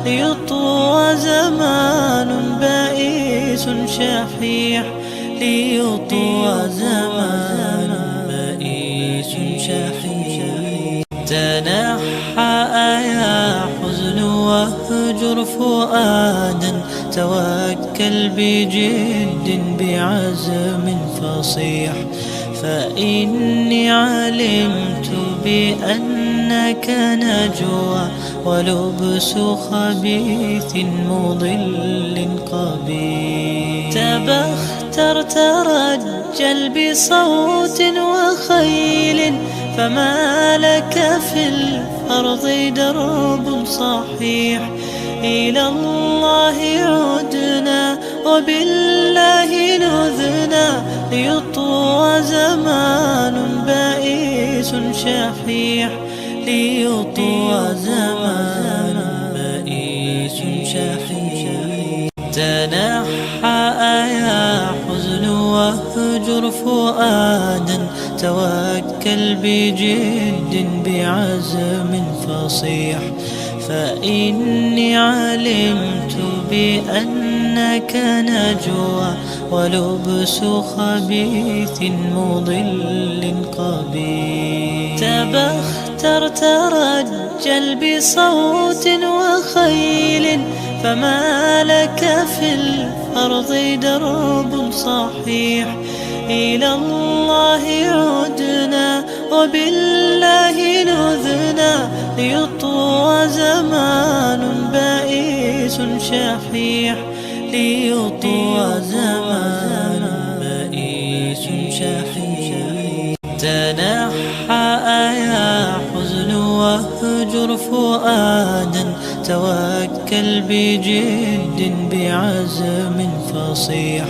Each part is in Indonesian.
ليطوى زمان بائس شحيح، ليطوى زمان بائس شحيح. تنحى يا حزن واهجر فؤادا، توكل بجد بعزم فصيح، فإني علمت بأنك نجوى ولبس خبيث مضل قبيح. تبختر ترجل بصوت وخيل، فما لك في الأرض درب صحيح. إلى الله عدنا وبالله نذنا، ليطوى زمان بائس شحيح، ليطوى زمان بائس شحيح. تنحى يا حزن واهجر فؤادا، توكل بجد بعزم فصيح، فإني علمت بأنك نجوى ولبس خبيث مضل قبيح. تبختر ترجل بصوت وخيل، فما لك في الأرض درب صحيح. إلى الله عدنا وبالله نذنا، ليطوى زمان بائس شحيح، ليطوى زمان بائس شحيح. تنحى يا حزن واهجر فؤادا، توكل بجد بعزم فصيح،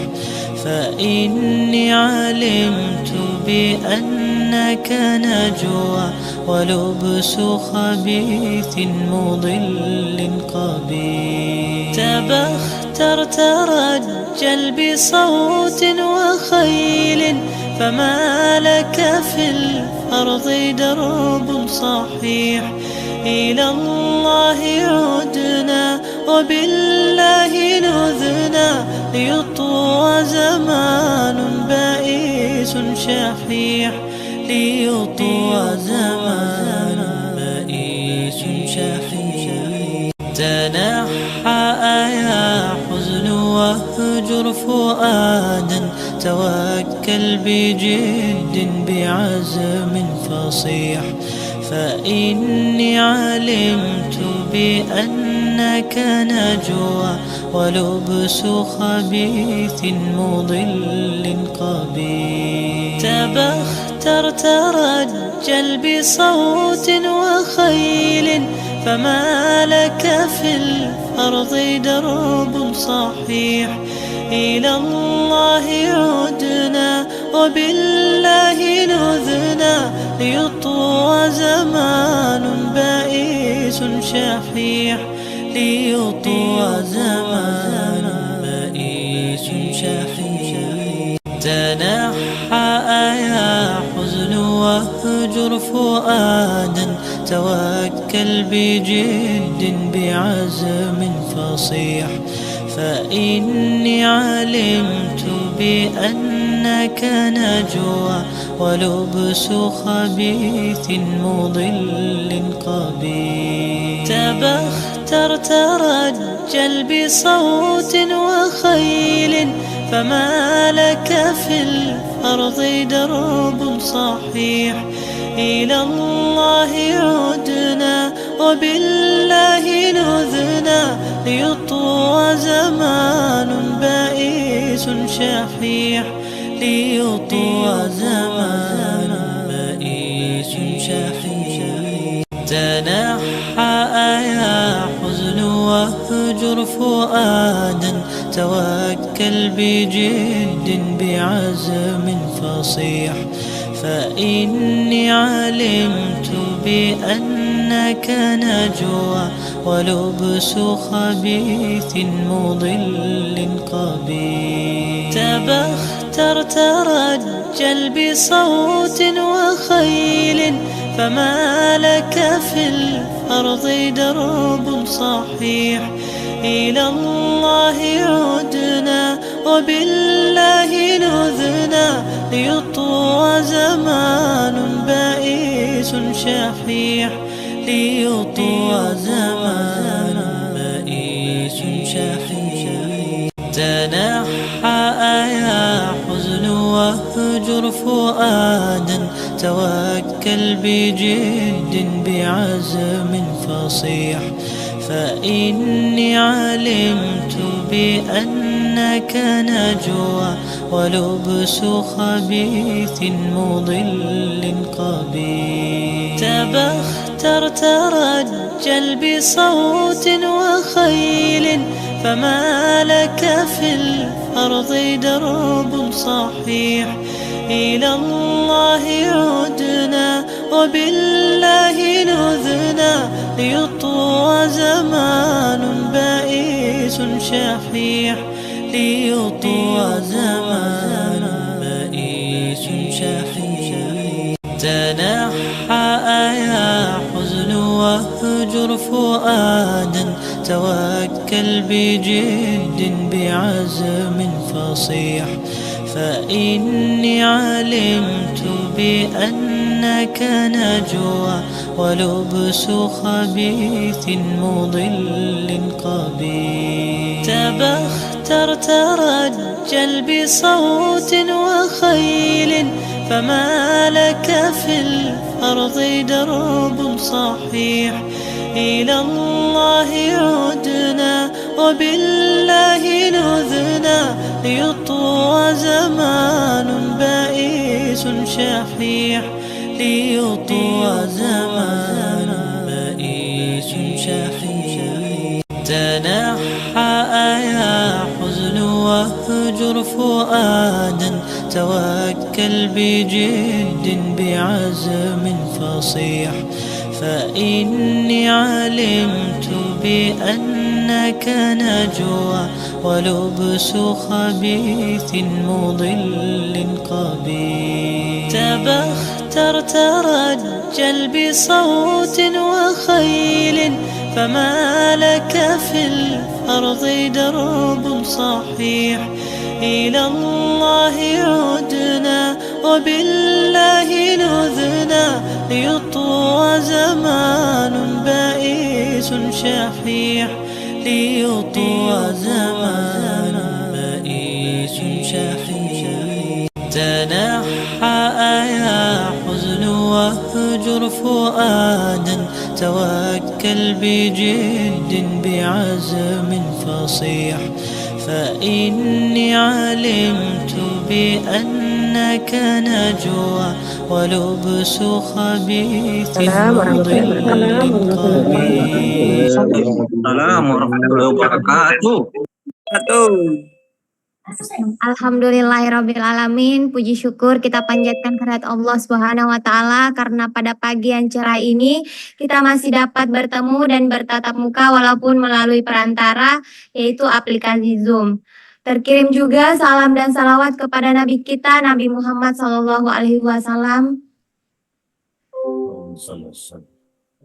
فإني علمت بأنك نجوى ولبس خبيث مضل قبيح. تبختر ترجل بصوت وخيل، فما لك في الأرض درب صحيح. إلى الله عدنا وبالله نذنا، ليطوى زمان بائس شحيح، ليطوى زمان بائس شحيح. تنحى يا حزن واهجر فؤادا، توكل بجد بعزم فصيح، فإني علمت بأنك نجوى ولبس خبيث مضل قبيح. تبختر ترجل بصوت وخيل، فما لك في الأرض درب صحيح. إلى الله عدنا وبالله نذنا، ليطوى زمان بائس شحيح، ليطوى زمان بائس شحيح. تنحى يا حزن واهجر فؤادا، توكل بجد بعزم فصيح، فإني علمت بأنك نجوى ولبس خبيث مضل قبيح. تبختر ترجل بصوت وخيل، فما لك في الأرض درب صحيح. إلى الله عدنا وبالله نذنا، ليطوى زمان بائس شحيح، ليطوى زمان بائس شحيح. تنحى يا حزن واهجر فؤادا، توكل بجد بعزم فصيح، فإني علمت بأنك نجوى ولبس خبيث مضل قبيح. تبختر ترجل بصوت وخيل، فما لك في الأرض درب صحيح. إلى الله عدنا وبالله نذنا ليطوى زمان بائس شحيح. ليطوى زمان بائس شحيح. تنحى يا حزن واهجر فؤادا توكل بجد بعزم فصيح. فإني علمت بأنك نجوى ولبس خبيث مضل قبيح. تبختر ترجل بصوت وخيل فما لك في الأرض درب صحيح. إلى الله عدنا وبالله نذنا ليطوى زمان بائس شحيح. ليطوى زمان بائس شحيح. تنحى يا حزن واهجر فؤادا توكل بجد بعزم فصيح. فإني علمت بأنك نجوى ولبس خبيث مضل قبيح. تبختر ترجل بصوت وخيل فما لك في الأرض درب صحيح. إلى الله عدنا وبالله نذنا ليطوى زمان بائس شحيح. ليطوى زمان بائس شحيح. تنحى يا حزن واهجر فؤادا توكل بجد بعزم فصيح. فإني علمت بأنك نجوى ولبس خبيث مضل قبيح. تبختر ترجل بصوت وخيل فما لك في الأرض درب صحيح. إلى الله عدنا وبالله نذنا ليطوى زمان بائس شحيح. ليطوى زمان بائس شحيح. تنحى يا حزن واهجر فؤادا توكل بجد بعزم فصيح. فإني علمت بأنك نجوى ولبس خبيث مضل قبيح. Assalamualaikum warahmatullahi wabarakatuh. Alhamdulillahirrabbilalamin. Puji syukur kita panjatkan kehadirat Allah Subhanahu wa Ta'ala, karena pada pagi yang cerah ini kita masih dapat bertemu dan bertatap muka walaupun melalui perantara, yaitu aplikasi Zoom. Terkirim juga salam dan salawat kepada Nabi kita, Nabi Muhammad SAW.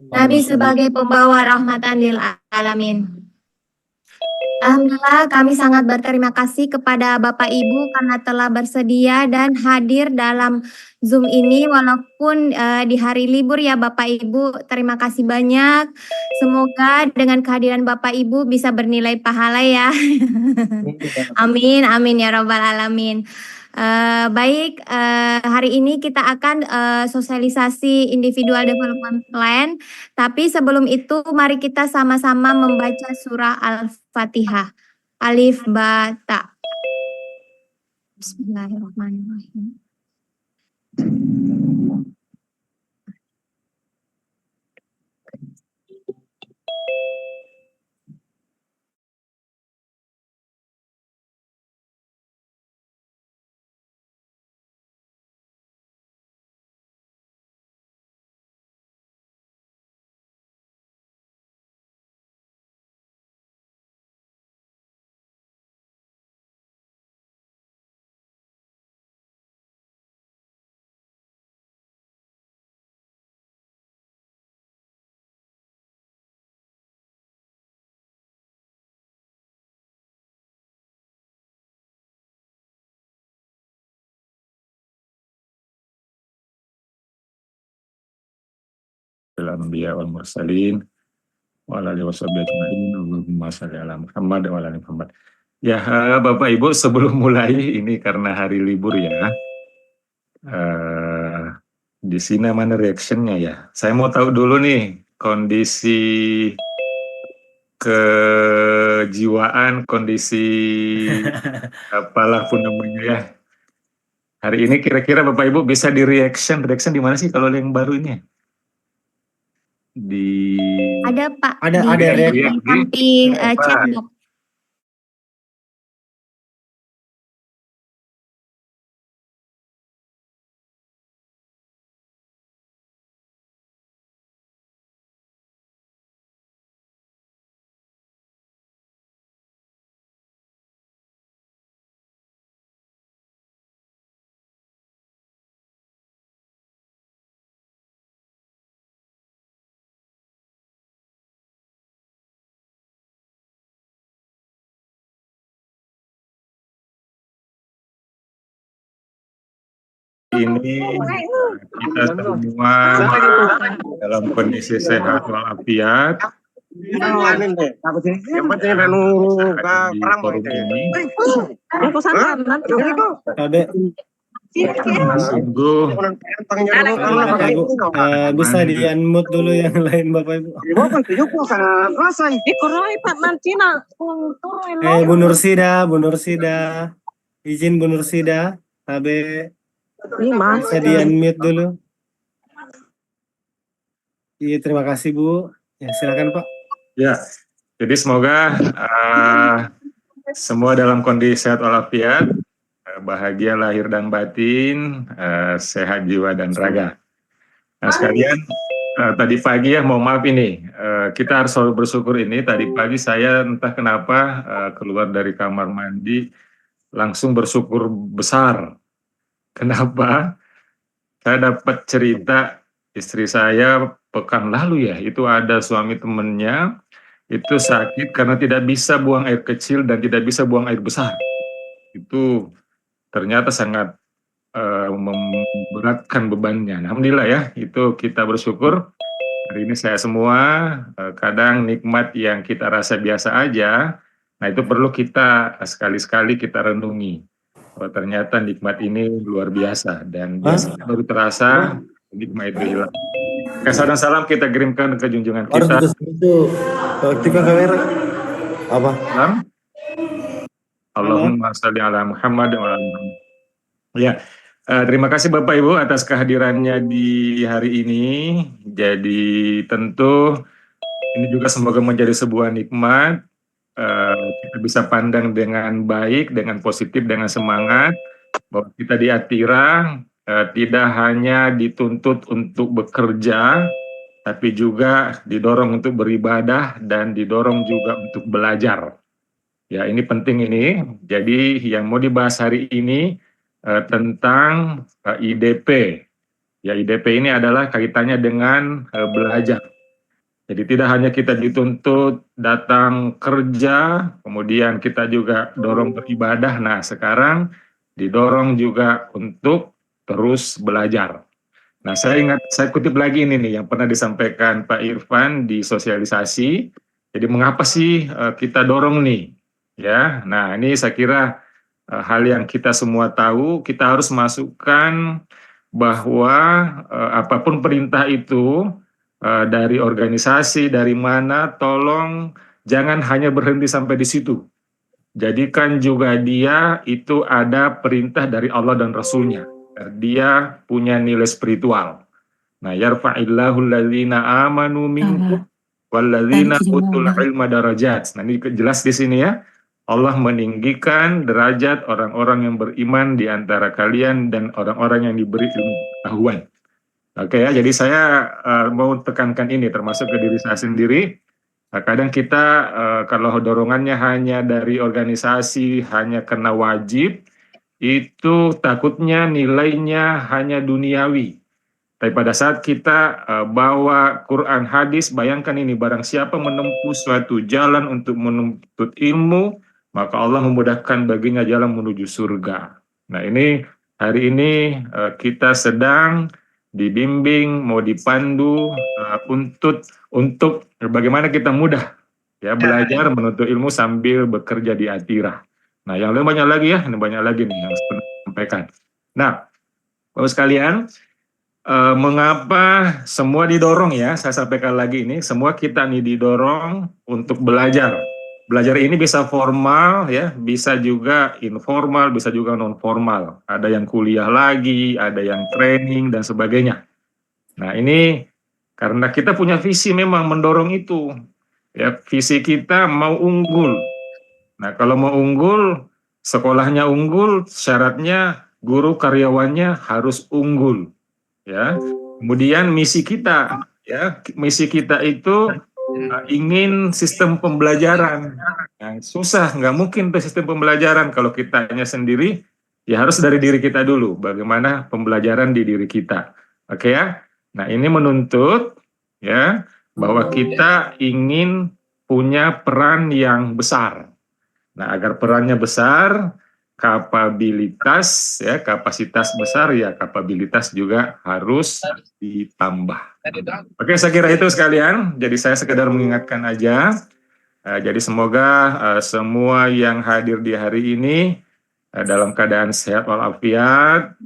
Nabi sebagai pembawa rahmatan lil alamin. Alhamdulillah, kami sangat berterima kasih kepada Bapak Ibu karena telah bersedia dan hadir dalam Zoom ini walaupun di hari libur ya Bapak Ibu. Terima kasih banyak. Semoga dengan kehadiran Bapak Ibu bisa bernilai pahala ya. Amin, amin ya Rabbal Alamin. Baik, hari ini kita akan sosialisasi individual development plan. Tapi sebelum itu mari kita sama-sama membaca surah Al-Fatihah. Alif Ba Ta. Bismillahirrahmanirrahim. Anbiya wal mursalin wa ala alihi washabihi ajma'in. Allahumma shalli ala Muhammad wa ala ali Muhammad. Ya, Bapak Ibu, sebelum mulai ini karena hari libur ya. Di sini mana reactionnya ya? Saya mau tahu dulu nih kondisi kejiwaan, kondisi apalah pun namanya ya. Hari ini kira-kira Bapak Ibu bisa di reaction di mana sih kalau yang baru ini? Di Ada Pak, Ada di reaction. samping Apa? chat box. Ini kita semua dalam kondisi sehat walafiat. Yang penting anu Di forum ini Ada sungguh Bapak Ibu, bisa di unmute dulu yang lain Bapak Ibu. Bu Nursida, izin Bu Nursida, Tabe bisa di unmute dulu. Iya, terima kasih Bu. Ya, silakan Pak. ya. Jadi semoga semua dalam kondisi sehat walafiat, bahagia lahir dan batin, sehat jiwa dan raga. Nah sekalian, tadi pagi ya, mohon maaf ini, kita harus selalu bersyukur ini. Tadi pagi saya entah kenapa keluar dari kamar mandi langsung bersyukur besar. Kenapa? Saya dapat cerita istri saya pekan lalu ya, itu ada suami temennya itu sakit karena tidak bisa buang air kecil dan tidak bisa buang air besar. Itu ternyata sangat memberatkan bebannya. Alhamdulillah ya, itu kita bersyukur. Hari ini saya semua, kadang nikmat yang kita rasa biasa aja, nah itu perlu kita sekali-sekali kita renungi. Oh, ternyata nikmat ini luar biasa dan biasanya baru terasa nikmat itu hilang. Kasih dan salam kita kirimkan ke junjungan kita. Ketika kamera apa? Salam. Allahumma shalli ala Muhammad wa ala ali Muhammad. Ya, terima kasih Bapak Ibu atas kehadirannya di hari ini. Jadi tentu ini juga semoga menjadi sebuah nikmat. Kita bisa pandang dengan baik, dengan positif, dengan semangat bahwa kita di Atira tidak hanya dituntut untuk bekerja, tapi juga didorong untuk beribadah dan didorong juga untuk belajar. Ya, ini penting ini. Jadi yang mau dibahas hari ini tentang IDP. Ya, IDP ini adalah kaitannya dengan belajar. Jadi tidak hanya kita dituntut datang kerja, kemudian kita juga dorong beribadah. Nah, sekarang didorong juga untuk terus belajar. Nah, saya kutip lagi ini nih yang pernah disampaikan Pak Irfan di sosialisasi. Jadi mengapa sih kita dorong nih? Ya, nah ini saya kira hal yang kita semua tahu, kita harus masukkan bahwa apapun perintah itu dari organisasi, dari mana, tolong jangan hanya berhenti sampai di situ. Jadikan juga dia itu ada perintah dari Allah dan Rasulnya. Dia punya nilai spiritual. Nah, yarfa'illahu alladzina amanu minkum walladzina utul ilma darajat. Nah, ini jelas di sini ya. Allah meninggikan derajat orang-orang yang beriman di antara kalian dan orang-orang yang diberi ilmu pengetahuan. Oke ya, jadi saya mau tekankan ini termasuk ke diri saya sendiri. Kadang kita kalau dorongannya hanya dari organisasi, hanya karena wajib, itu takutnya nilainya hanya duniawi. Tapi pada saat kita bawa Quran hadis, bayangkan ini, barang siapa menempuh suatu jalan untuk menuntut ilmu, maka Allah memudahkan baginya jalan menuju surga. Nah ini, hari ini kita sedang dibimbing, mau dipandu untuk bagaimana kita mudah ya belajar menuntut ilmu sambil bekerja di Atira. Nah, yang lain banyak lagi ya, ini banyak lagi nih yang saya sampaikan. Nah, Bapak sekalian, mengapa semua didorong ya, saya sampaikan lagi ini, semua kita nih didorong untuk belajar. Belajar ini bisa formal ya, bisa juga informal, bisa juga non formal. Ada yang kuliah lagi, ada yang training dan sebagainya. Nah, ini karena kita punya visi memang mendorong itu. Ya, visi kita mau unggul. Nah, kalau mau unggul, sekolahnya unggul, syaratnya guru karyawannya harus unggul. Ya. Kemudian misi kita, ya, misi kita itu ingin sistem pembelajaran. Nah, susah, nggak mungkin tuh sistem pembelajaran kalau kita hanya sendiri. Ya harus dari diri kita dulu. Bagaimana pembelajaran di diri kita, oke ya? Nah, ini menuntut ya bahwa kita ingin punya peran yang besar. Nah, agar perannya besar, kapabilitas ya, kapasitas besar ya, kapabilitas juga harus ditambah. Oke, saya kira itu sekalian. Jadi saya sekedar mengingatkan aja. Jadi semoga semua yang hadir di hari ini dalam keadaan sehat walafiat,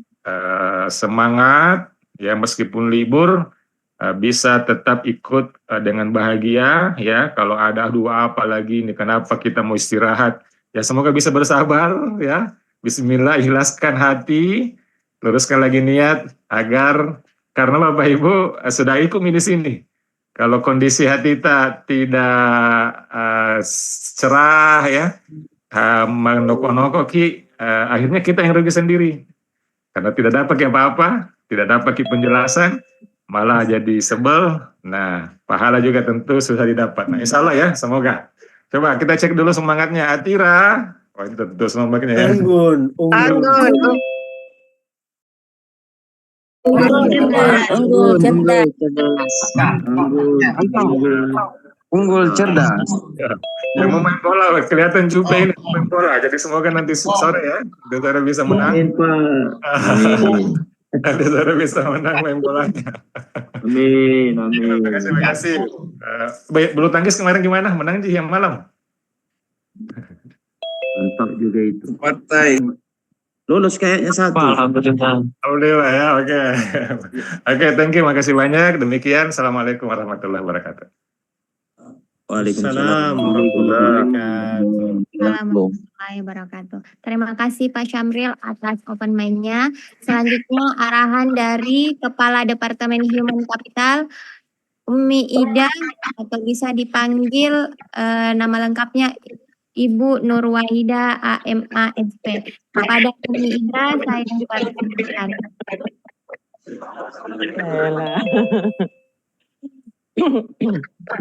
semangat ya meskipun libur, bisa tetap ikut dengan bahagia ya. Kalau ada dua apa lagi ini kenapa kita mau istirahat ya, semoga bisa bersabar ya. Bismillah, ikhlaskan hati, luruskan lagi niat agar, karena Bapak Ibu sudah ikut di sini. Kalau kondisi hati kita tidak cerah ya, menokok-nokoki, akhirnya kita yang rugi sendiri karena tidak dapat apa-apa, tidak dapat penjelasan, malah jadi sebel. Nah, pahala juga tentu susah didapat. Nah, insya Allah ya, semoga. Coba kita cek dulu semangatnya Atira. Oh, itu tentu semangatnya ya. Anggun. Unggul cerdas. Yang mau main bola, kelihatan Jupe ini main bola. Jadi semoga nanti sore ya, Saudara bisa menang. Nanti Saudara bisa menang main bolanya. Amin. Terima kasih. Bulu tangkis kemarin gimana? Menang di yang malam. Mantap juga itu. Partai. Lulus kayaknya satu. Alhamdulillah ya, oke. Oke, thank you, makasih banyak. Demikian, Assalamualaikum warahmatullahi wabarakatuh. Waalaikumsalam warahmatullahi wabarakatuh. Terima kasih Pak Syamril atas open mic-nya. Selanjutnya arahan dari Kepala Departemen Human Capital Umi Ida, atau bisa dipanggil nama lengkapnya Ibu Nurwahida AMA SP. Kepada Umi Ida saya persilakan.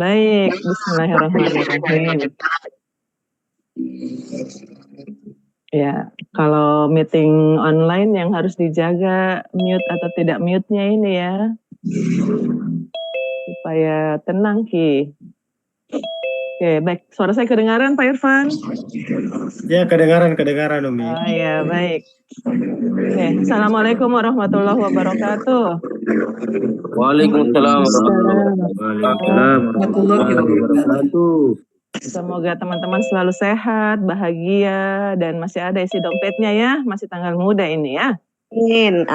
Baik, bismillahirrahmanirrahim. Ya, kalau meeting online yang harus dijaga mute atau tidak mute-nya ini ya. Supaya tenang, Ki. Oke, baik. Suara saya kedengaran, Pak Irfan? Ya, kedengaran Umi. Oh ya, baik. Oke, Assalamualaikum warahmatullahi wabarakatuh. Waalaikumsalam warahmatullahi wabarakatuh. Semoga teman-teman selalu sehat, bahagia, dan masih ada isi dompetnya ya. Masih tanggal muda ini ya. Amin.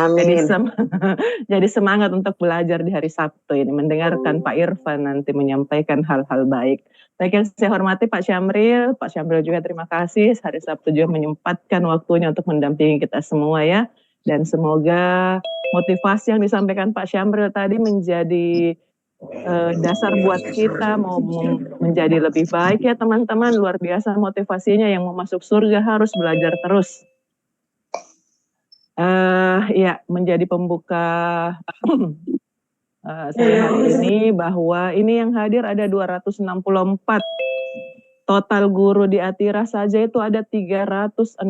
Jadi semangat untuk belajar di hari Sabtu ini, mendengarkan Pak Irfan nanti menyampaikan hal-hal baik. Baik, yang saya hormati Pak Syamril juga terima kasih hari Sabtu juga menyempatkan waktunya untuk mendampingi kita semua ya. Dan semoga motivasi yang disampaikan Pak Syamril tadi menjadi dasar buat kita mau menjadi lebih baik ya teman-teman. Luar biasa motivasinya, yang mau masuk surga harus belajar terus. Ya, menjadi pembuka saya hari ini, bahwa ini yang hadir ada 264. Total guru di Atira saja itu ada 364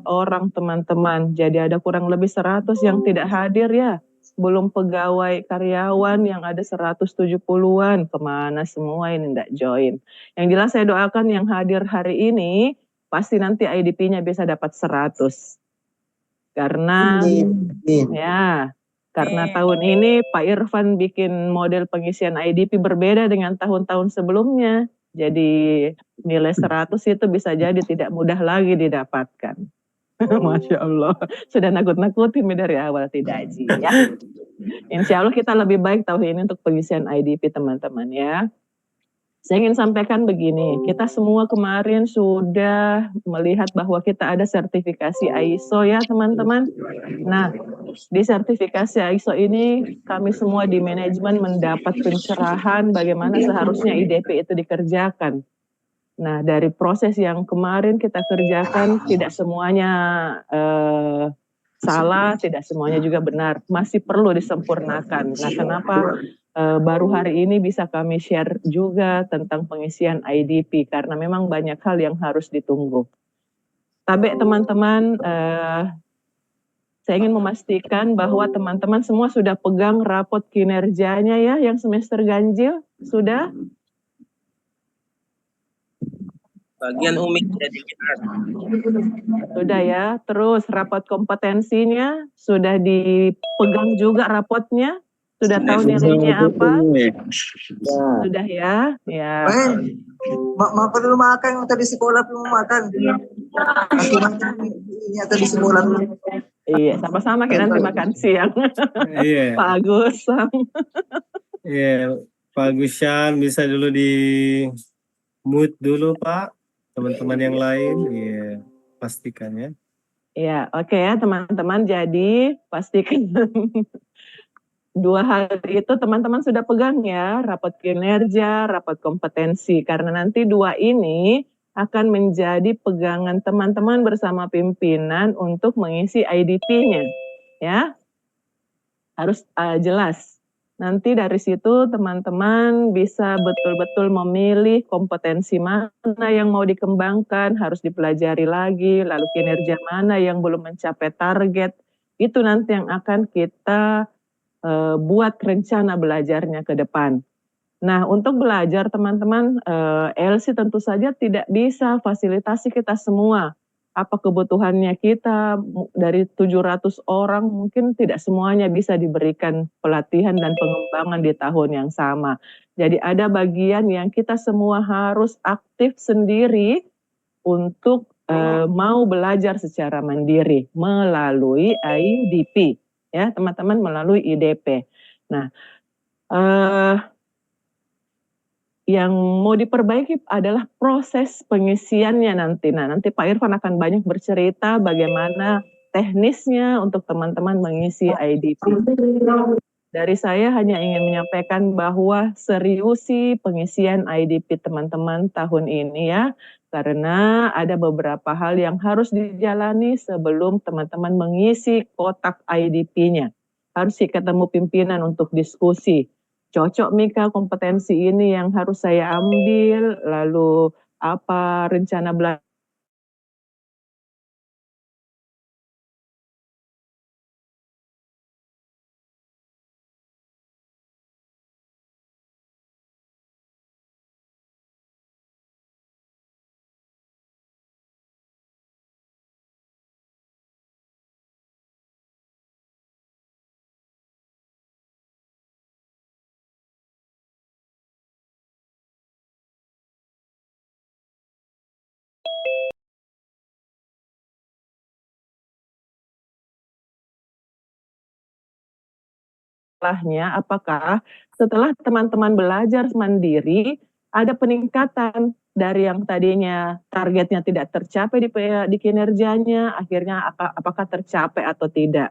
orang teman-teman. Jadi ada kurang lebih 100 yang tidak hadir ya. Belum pegawai karyawan yang ada 170-an. Kemana semua ini tidak join. Yang jelas saya doakan yang hadir hari ini pasti nanti IDP-nya bisa dapat 100. Karena ya, Karena tahun ini Pak Irfan bikin model pengisian IDP berbeda dengan tahun-tahun sebelumnya. Jadi nilai 100 itu bisa jadi tidak mudah lagi didapatkan. Masya Allah. Sudah nakut-nakutin dari awal tidak Ji ya. Insya Allah kita lebih baik tahun ini untuk pengisian IDP teman-teman ya. Saya ingin sampaikan begini, kita semua kemarin sudah melihat bahwa kita ada sertifikasi ISO ya teman-teman. Nah, di sertifikasi ISO ini kami semua di manajemen mendapat pencerahan bagaimana seharusnya IDP itu dikerjakan. Nah, dari proses yang kemarin kita kerjakan tidak semuanya salah, tidak semuanya juga benar, masih perlu disempurnakan. Nah, kenapa baru hari ini bisa kami share juga tentang pengisian IDP karena memang banyak hal yang harus ditunggu. Tapi teman-teman, saya ingin memastikan bahwa teman-teman semua sudah pegang rapot kinerjanya ya yang semester ganjil, sudah? Bagian Umi jadi Sudah ya, terus rapot kompetensinya sudah dipegang juga rapotnya? Sudah tahu nilainya apa? Sudah ya, ya. Makan dulu makan yang tadi sekolah belum makan. Aku makan ini tadi sekolah belum. Iya, sama-sama kita nanti makan siang. Iya. Pak Agus. Iya, Pak Agusyan bisa dulu di mute dulu Pak. Teman-teman yang lain, iya, pastikan ya. Iya, oke ya teman-teman. Jadi pastikan 2 hal itu teman-teman sudah pegang ya, rapot kinerja, rapot kompetensi. Karena nanti 2 ini akan menjadi pegangan teman-teman bersama pimpinan untuk mengisi IDP-nya. Ya, harus jelas. Nanti dari situ teman-teman bisa betul-betul memilih kompetensi mana yang mau dikembangkan, harus dipelajari lagi, lalu kinerja mana yang belum mencapai target. Itu nanti yang akan kita buat rencana belajarnya ke depan. Nah, untuk belajar teman-teman, LC tentu saja tidak bisa fasilitasi kita semua. Apa kebutuhannya kita dari 700 orang mungkin tidak semuanya bisa diberikan pelatihan dan pengembangan di tahun yang sama. Jadi ada bagian yang kita semua harus aktif sendiri untuk mau belajar secara mandiri melalui IDP. Ya teman-teman, melalui IDP. Nah, yang mau diperbaiki adalah proses pengisiannya nanti. Nah, nanti Pak Irfan akan banyak bercerita bagaimana teknisnya untuk teman-teman mengisi IDP. Dari saya hanya ingin menyampaikan bahwa seriusi pengisian IDP teman-teman tahun ini ya, karena ada beberapa hal yang harus dijalani sebelum teman-teman mengisi kotak IDP-nya. Harus ketemu pimpinan untuk diskusi. Cocok Mika kompetensi ini yang harus saya ambil, lalu apa rencana belajar apakah setelah teman-teman belajar mandiri ada peningkatan dari yang tadinya targetnya tidak tercapai di kinerjanya, akhirnya apakah tercapai atau tidak.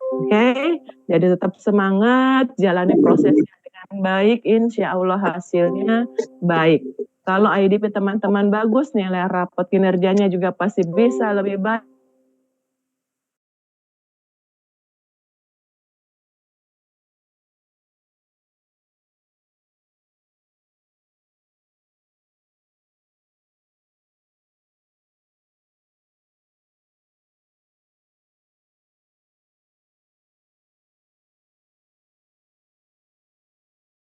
Oke, jadi tetap semangat, jalani prosesnya dengan baik, insya Allah hasilnya baik. Kalau IDP teman-teman bagus, nilai rapot kinerjanya juga pasti bisa lebih baik.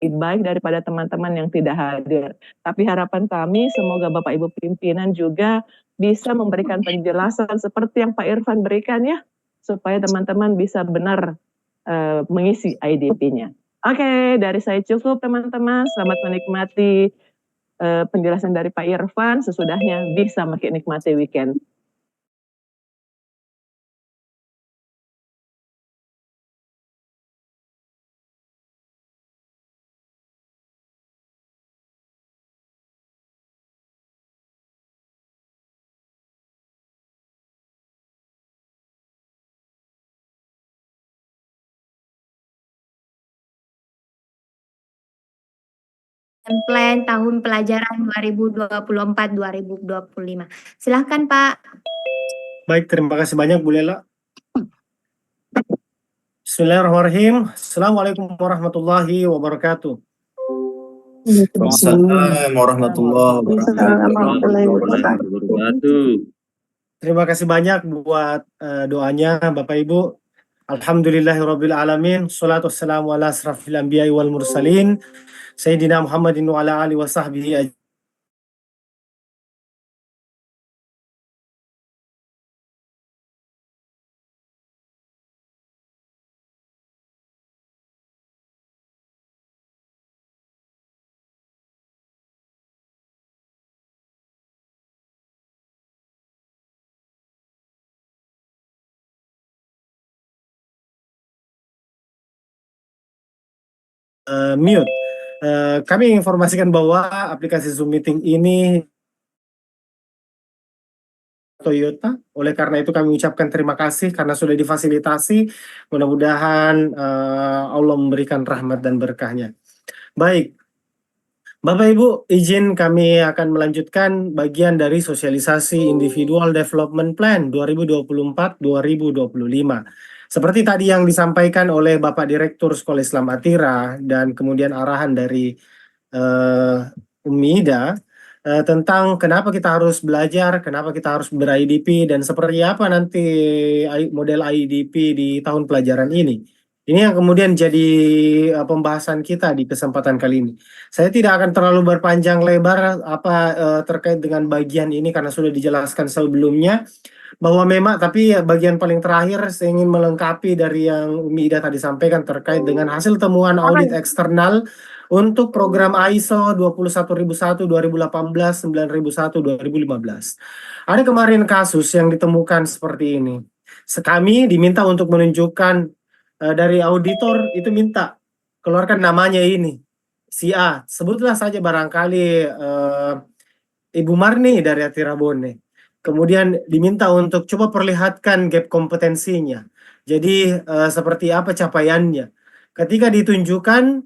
Baik daripada teman-teman yang tidak hadir. Tapi harapan kami semoga Bapak Ibu pimpinan juga bisa memberikan penjelasan seperti yang Pak Irfan berikan ya, supaya teman-teman bisa benar mengisi IDP-nya. Oke, dari saya cukup teman-teman. Selamat menikmati penjelasan dari Pak Irfan. Sesudahnya bisa menikmati weekend. Plan tahun pelajaran 2024-2025. Silahkan Pak. Baik, terima kasih banyak Bu Lela. Bismillahirrahmanirrahim. Assalamualaikum warahmatullahi wabarakatuh. Waalaikumsalam warahmatullahi wabarakatuh. Terima kasih banyak buat doanya Bapak Ibu. Alhamdulillahirabbil alamin. Shalatu wassalamu ala asrafil anbiya'i wal mursalin. Sayyidina Muhammadin wa ala alihi wa sahbihi mute. Kami informasikan bahwa aplikasi Zoom Meeting ini Toyota. Oleh karena itu kami ucapkan terima kasih karena sudah difasilitasi. Mudah-mudahan Allah memberikan rahmat dan berkahnya. Baik, Bapak Ibu, izin kami akan melanjutkan bagian dari sosialisasi Individual Development Plan 2024-2025. Seperti tadi yang disampaikan oleh Bapak Direktur Sekolah Islam Atira dan kemudian arahan dari Umi Ida tentang kenapa kita harus belajar, kenapa kita harus ber-IDP, dan seperti apa nanti model IDP di tahun pelajaran ini. Ini yang kemudian jadi pembahasan kita di kesempatan kali ini. Saya tidak akan terlalu berpanjang lebar terkait dengan bagian ini karena sudah dijelaskan sebelumnya. Bahwa memang, tapi bagian paling terakhir saya ingin melengkapi dari yang Umi Ida tadi sampaikan terkait dengan hasil temuan audit eksternal untuk program ISO 21001, 2018, 9001, 2015. Ada kemarin kasus yang ditemukan seperti ini. Kami diminta untuk menunjukkan dari auditor itu minta keluarkan namanya ini, si A. Sebutlah saja barangkali Ibu Marni dari Atira Bone. Kemudian diminta untuk coba perlihatkan gap kompetensinya. Jadi seperti apa capaiannya. Ketika ditunjukkan,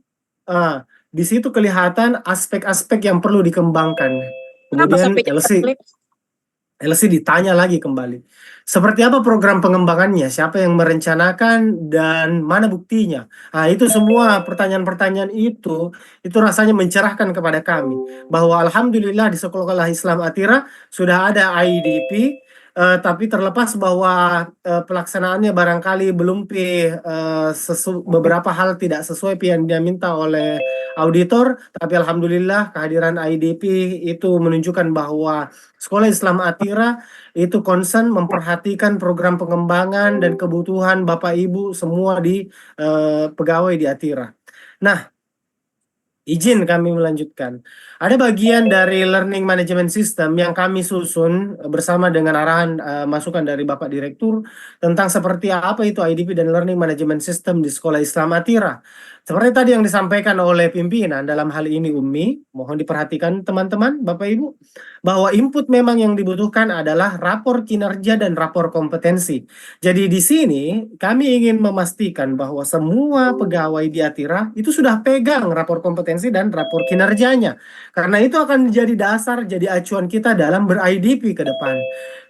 di situ kelihatan aspek-aspek yang perlu dikembangkan. Kemudian LC ditanya lagi kembali. Seperti apa program pengembangannya? Siapa yang merencanakan dan mana buktinya? Nah, itu semua pertanyaan-pertanyaan itu rasanya mencerahkan kepada kami bahwa alhamdulillah di Sekolah Islam Atira sudah ada IDP, tapi terlepas bahwa pelaksanaannya barangkali belum beberapa hal tidak sesuai yang diminta oleh auditor, tapi alhamdulillah kehadiran IDP itu menunjukkan bahwa Sekolah Islam Atira itu concern memperhatikan program pengembangan dan kebutuhan Bapak Ibu semua di pegawai di Atira. Nah, izin kami melanjutkan. Ada bagian dari Learning Management System yang kami susun bersama dengan arahan masukan dari Bapak Direktur tentang seperti apa itu IDP dan Learning Management System di Sekolah Islam Atira. Seperti tadi yang disampaikan oleh pimpinan dalam hal ini Umi, mohon diperhatikan teman-teman, Bapak Ibu, bahwa input memang yang dibutuhkan adalah rapor kinerja dan rapor kompetensi. Jadi di sini kami ingin memastikan bahwa semua pegawai di Atira itu sudah pegang rapor kompetensi kompetensi dan rapor kinerjanya. Karena itu akan jadi dasar, jadi acuan kita dalam ber-IDP ke depan.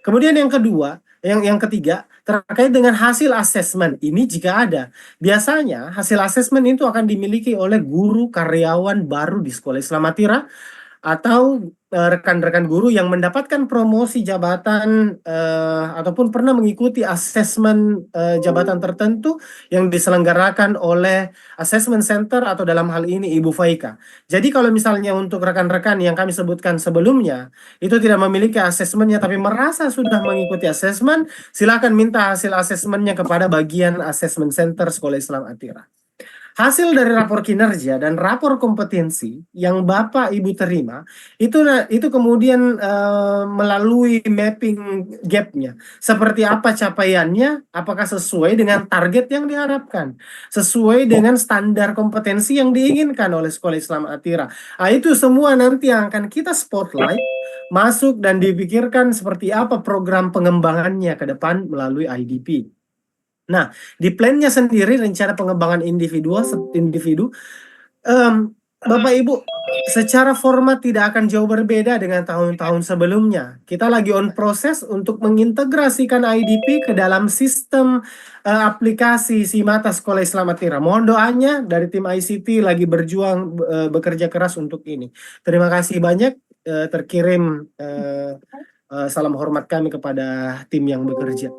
Kemudian yang kedua, yang ketiga, terkait dengan hasil asesmen. Ini jika ada. Biasanya hasil asesmen itu akan dimiliki oleh guru karyawan baru di Sekolah Islam Atira atau rekan-rekan guru yang mendapatkan promosi jabatan ataupun pernah mengikuti asesmen jabatan tertentu yang diselenggarakan oleh assessment center atau dalam hal ini Ibu Faika. Jadi kalau misalnya untuk rekan-rekan yang kami sebutkan sebelumnya itu tidak memiliki asesmennya tapi merasa sudah mengikuti asesmen, silakan minta hasil asesmennya kepada bagian assessment center Sekolah Islam Atira. Hasil dari rapor kinerja dan rapor kompetensi yang Bapak Ibu terima itu kemudian melalui mapping gapnya. Seperti apa capaiannya, apakah sesuai dengan target yang diharapkan, sesuai dengan standar kompetensi yang diinginkan oleh Sekolah Islam Atira. Nah, itu semua nanti yang akan kita spotlight, masuk dan dipikirkan seperti apa program pengembangannya ke depan melalui IDP. Nah, di plannya sendiri rencana pengembangan individu, Bapak Ibu, secara format tidak akan jauh berbeda dengan tahun-tahun sebelumnya. Kita lagi on proses untuk mengintegrasikan IDP ke dalam sistem aplikasi SIMATA Sekolah Islam Atira. Mohon doanya dari tim ICT lagi berjuang bekerja keras untuk ini. Terima kasih banyak, terkirim salam hormat kami kepada tim yang bekerja.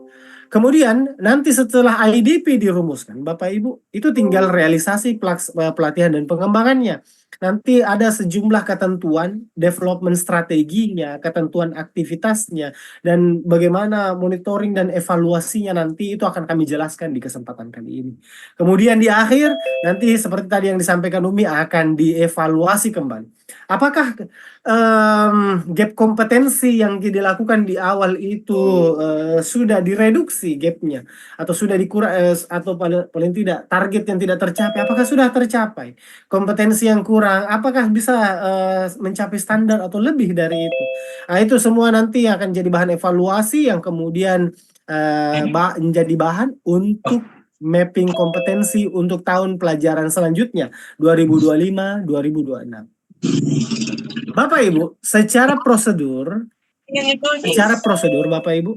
Kemudian nanti setelah IDP dirumuskan, Bapak Ibu, itu tinggal realisasi pelatihan dan pengembangannya. Nanti ada sejumlah ketentuan, development strateginya, ketentuan aktivitasnya, dan bagaimana monitoring dan evaluasinya nanti itu akan kami jelaskan di kesempatan kali ini. Kemudian di akhir, nanti seperti tadi yang disampaikan Umi akan dievaluasi kembali. Apakah gap kompetensi yang dilakukan di awal itu sudah direduksi gapnya atau sudah dikurangi atau paling tidak target yang tidak tercapai, apakah sudah tercapai? Kompetensi yang kurang, apakah bisa mencapai standar atau lebih dari itu? Nah, itu semua nanti akan jadi bahan evaluasi yang kemudian menjadi bahan untuk mapping kompetensi untuk tahun pelajaran selanjutnya 2025-2026. Bapak Ibu, secara prosedur Bapak Ibu,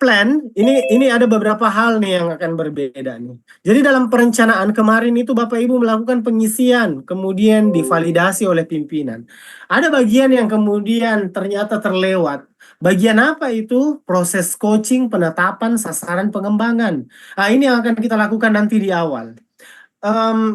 plan ini ada beberapa hal nih yang akan berbeda nih. Jadi dalam perencanaan kemarin itu Bapak Ibu melakukan pengisian, kemudian divalidasi oleh pimpinan. Ada bagian yang kemudian ternyata terlewat. Bagian apa itu? Proses coaching, penetapan, sasaran pengembangan. Nah, ini yang akan kita lakukan nanti di awal.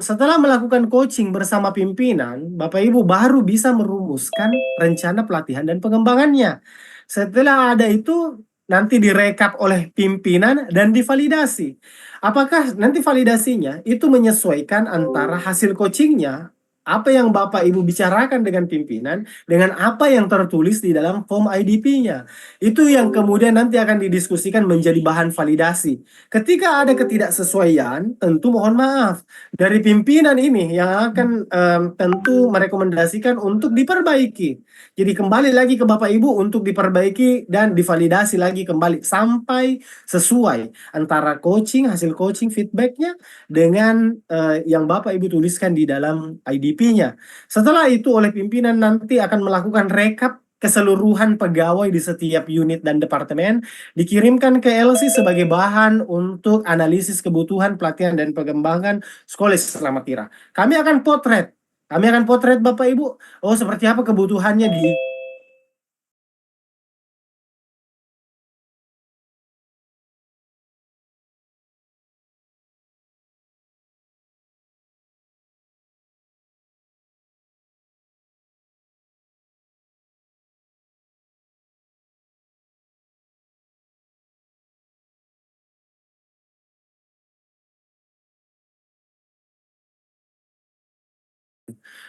Setelah melakukan coaching bersama pimpinan, Bapak Ibu baru bisa merumuskan rencana pelatihan dan pengembangannya. Setelah ada itu, nanti direkap oleh pimpinan dan divalidasi. Apakah nanti validasinya itu menyesuaikan antara hasil coachingnya, apa yang Bapak Ibu bicarakan dengan pimpinan, dengan apa yang tertulis di dalam form IDP-nya. Itu yang kemudian nanti akan didiskusikan menjadi bahan validasi. Ketika ada ketidaksesuaian, tentu mohon maaf. Dari pimpinan ini yang akan tentu merekomendasikan untuk diperbaiki. Jadi kembali lagi ke Bapak Ibu untuk diperbaiki dan divalidasi lagi kembali sampai sesuai antara coaching, hasil coaching feedbacknya dengan yang Bapak Ibu tuliskan di dalam IDP-nya. Setelah itu oleh pimpinan nanti akan melakukan rekap keseluruhan pegawai di setiap unit dan departemen, dikirimkan ke LC sebagai bahan untuk analisis kebutuhan pelatihan dan pengembangan Sekolah Islam Atira. Kami akan potret Bapak Ibu, oh seperti apa kebutuhannya di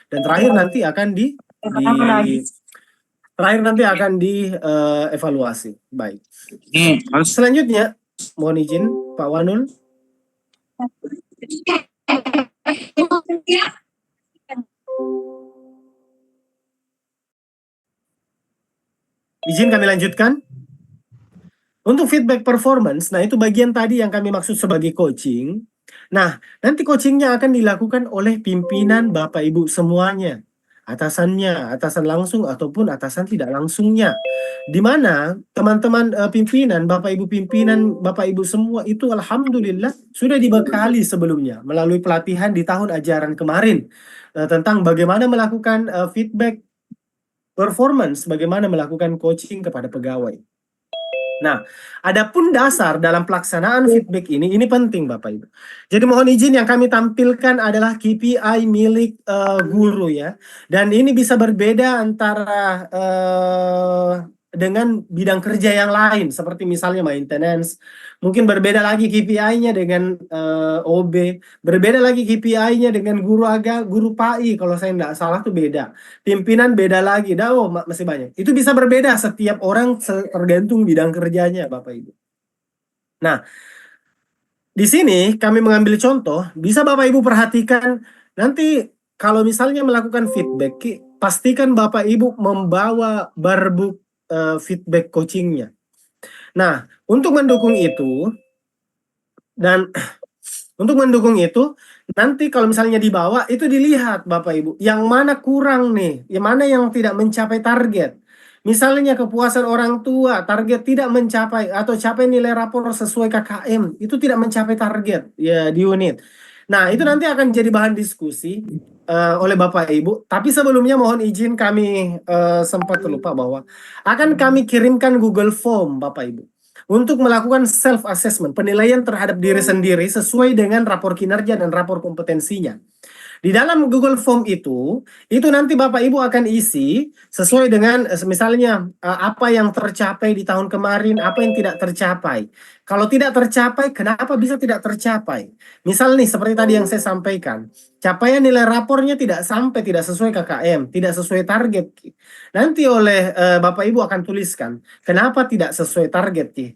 dan terakhir nanti akan dievaluasi. Baik. Selanjutnya, mohon izin Pak Wanul. Izin kami lanjutkan. Untuk feedback performance, nah itu bagian tadi yang kami maksud sebagai coaching. Nah, nanti coachingnya akan dilakukan oleh pimpinan Bapak Ibu semuanya. Atasannya, atasan langsung ataupun atasan tidak langsungnya. Di mana teman-teman pimpinan, Bapak Ibu pimpinan, Bapak Ibu semua itu alhamdulillah sudah dibekali sebelumnya melalui pelatihan di tahun ajaran kemarin tentang bagaimana melakukan feedback performance, bagaimana melakukan coaching kepada pegawai. Nah, adapun dasar dalam pelaksanaan feedback ini penting Bapak Ibu. Jadi mohon izin yang kami tampilkan adalah KPI milik guru ya. Dan ini bisa berbeda antara dengan bidang kerja yang lain seperti misalnya maintenance. Mungkin berbeda lagi KPI-nya dengan OB, berbeda lagi KPI-nya dengan guru PAI kalau saya tidak salah tuh beda. Pimpinan beda lagi, masih banyak. Itu bisa berbeda setiap orang tergantung bidang kerjanya, Bapak Ibu. Nah, di sini kami mengambil contoh, bisa Bapak Ibu perhatikan nanti kalau misalnya melakukan feedback, pastikan Bapak Ibu membawa barbuk feedback coachingnya. Nah, untuk mendukung itu dan untuk mendukung itu, nanti kalau misalnya dibawa, itu dilihat Bapak Ibu, yang mana kurang nih, yang mana yang tidak mencapai target. Misalnya kepuasan orang tua, target tidak mencapai, atau capai nilai rapor sesuai KKM, itu tidak mencapai target ya di unit. Nah, itu nanti akan jadi bahan diskusi oleh Bapak Ibu. Tapi sebelumnya mohon izin kami sempat lupa bahwa akan kami kirimkan Google Form Bapak Ibu untuk melakukan self assessment, penilaian terhadap diri sendiri sesuai dengan rapor kinerja dan rapor kompetensinya. Di dalam Google Form itu nanti Bapak Ibu akan isi sesuai dengan misalnya apa yang tercapai di tahun kemarin, apa yang tidak tercapai. Kalau tidak tercapai, kenapa bisa tidak tercapai? Misal nih seperti tadi yang saya sampaikan, capaian nilai rapornya tidak sampai, tidak sesuai KKM, tidak sesuai target. Nanti oleh Bapak Ibu akan tuliskan, kenapa tidak sesuai target, Ki?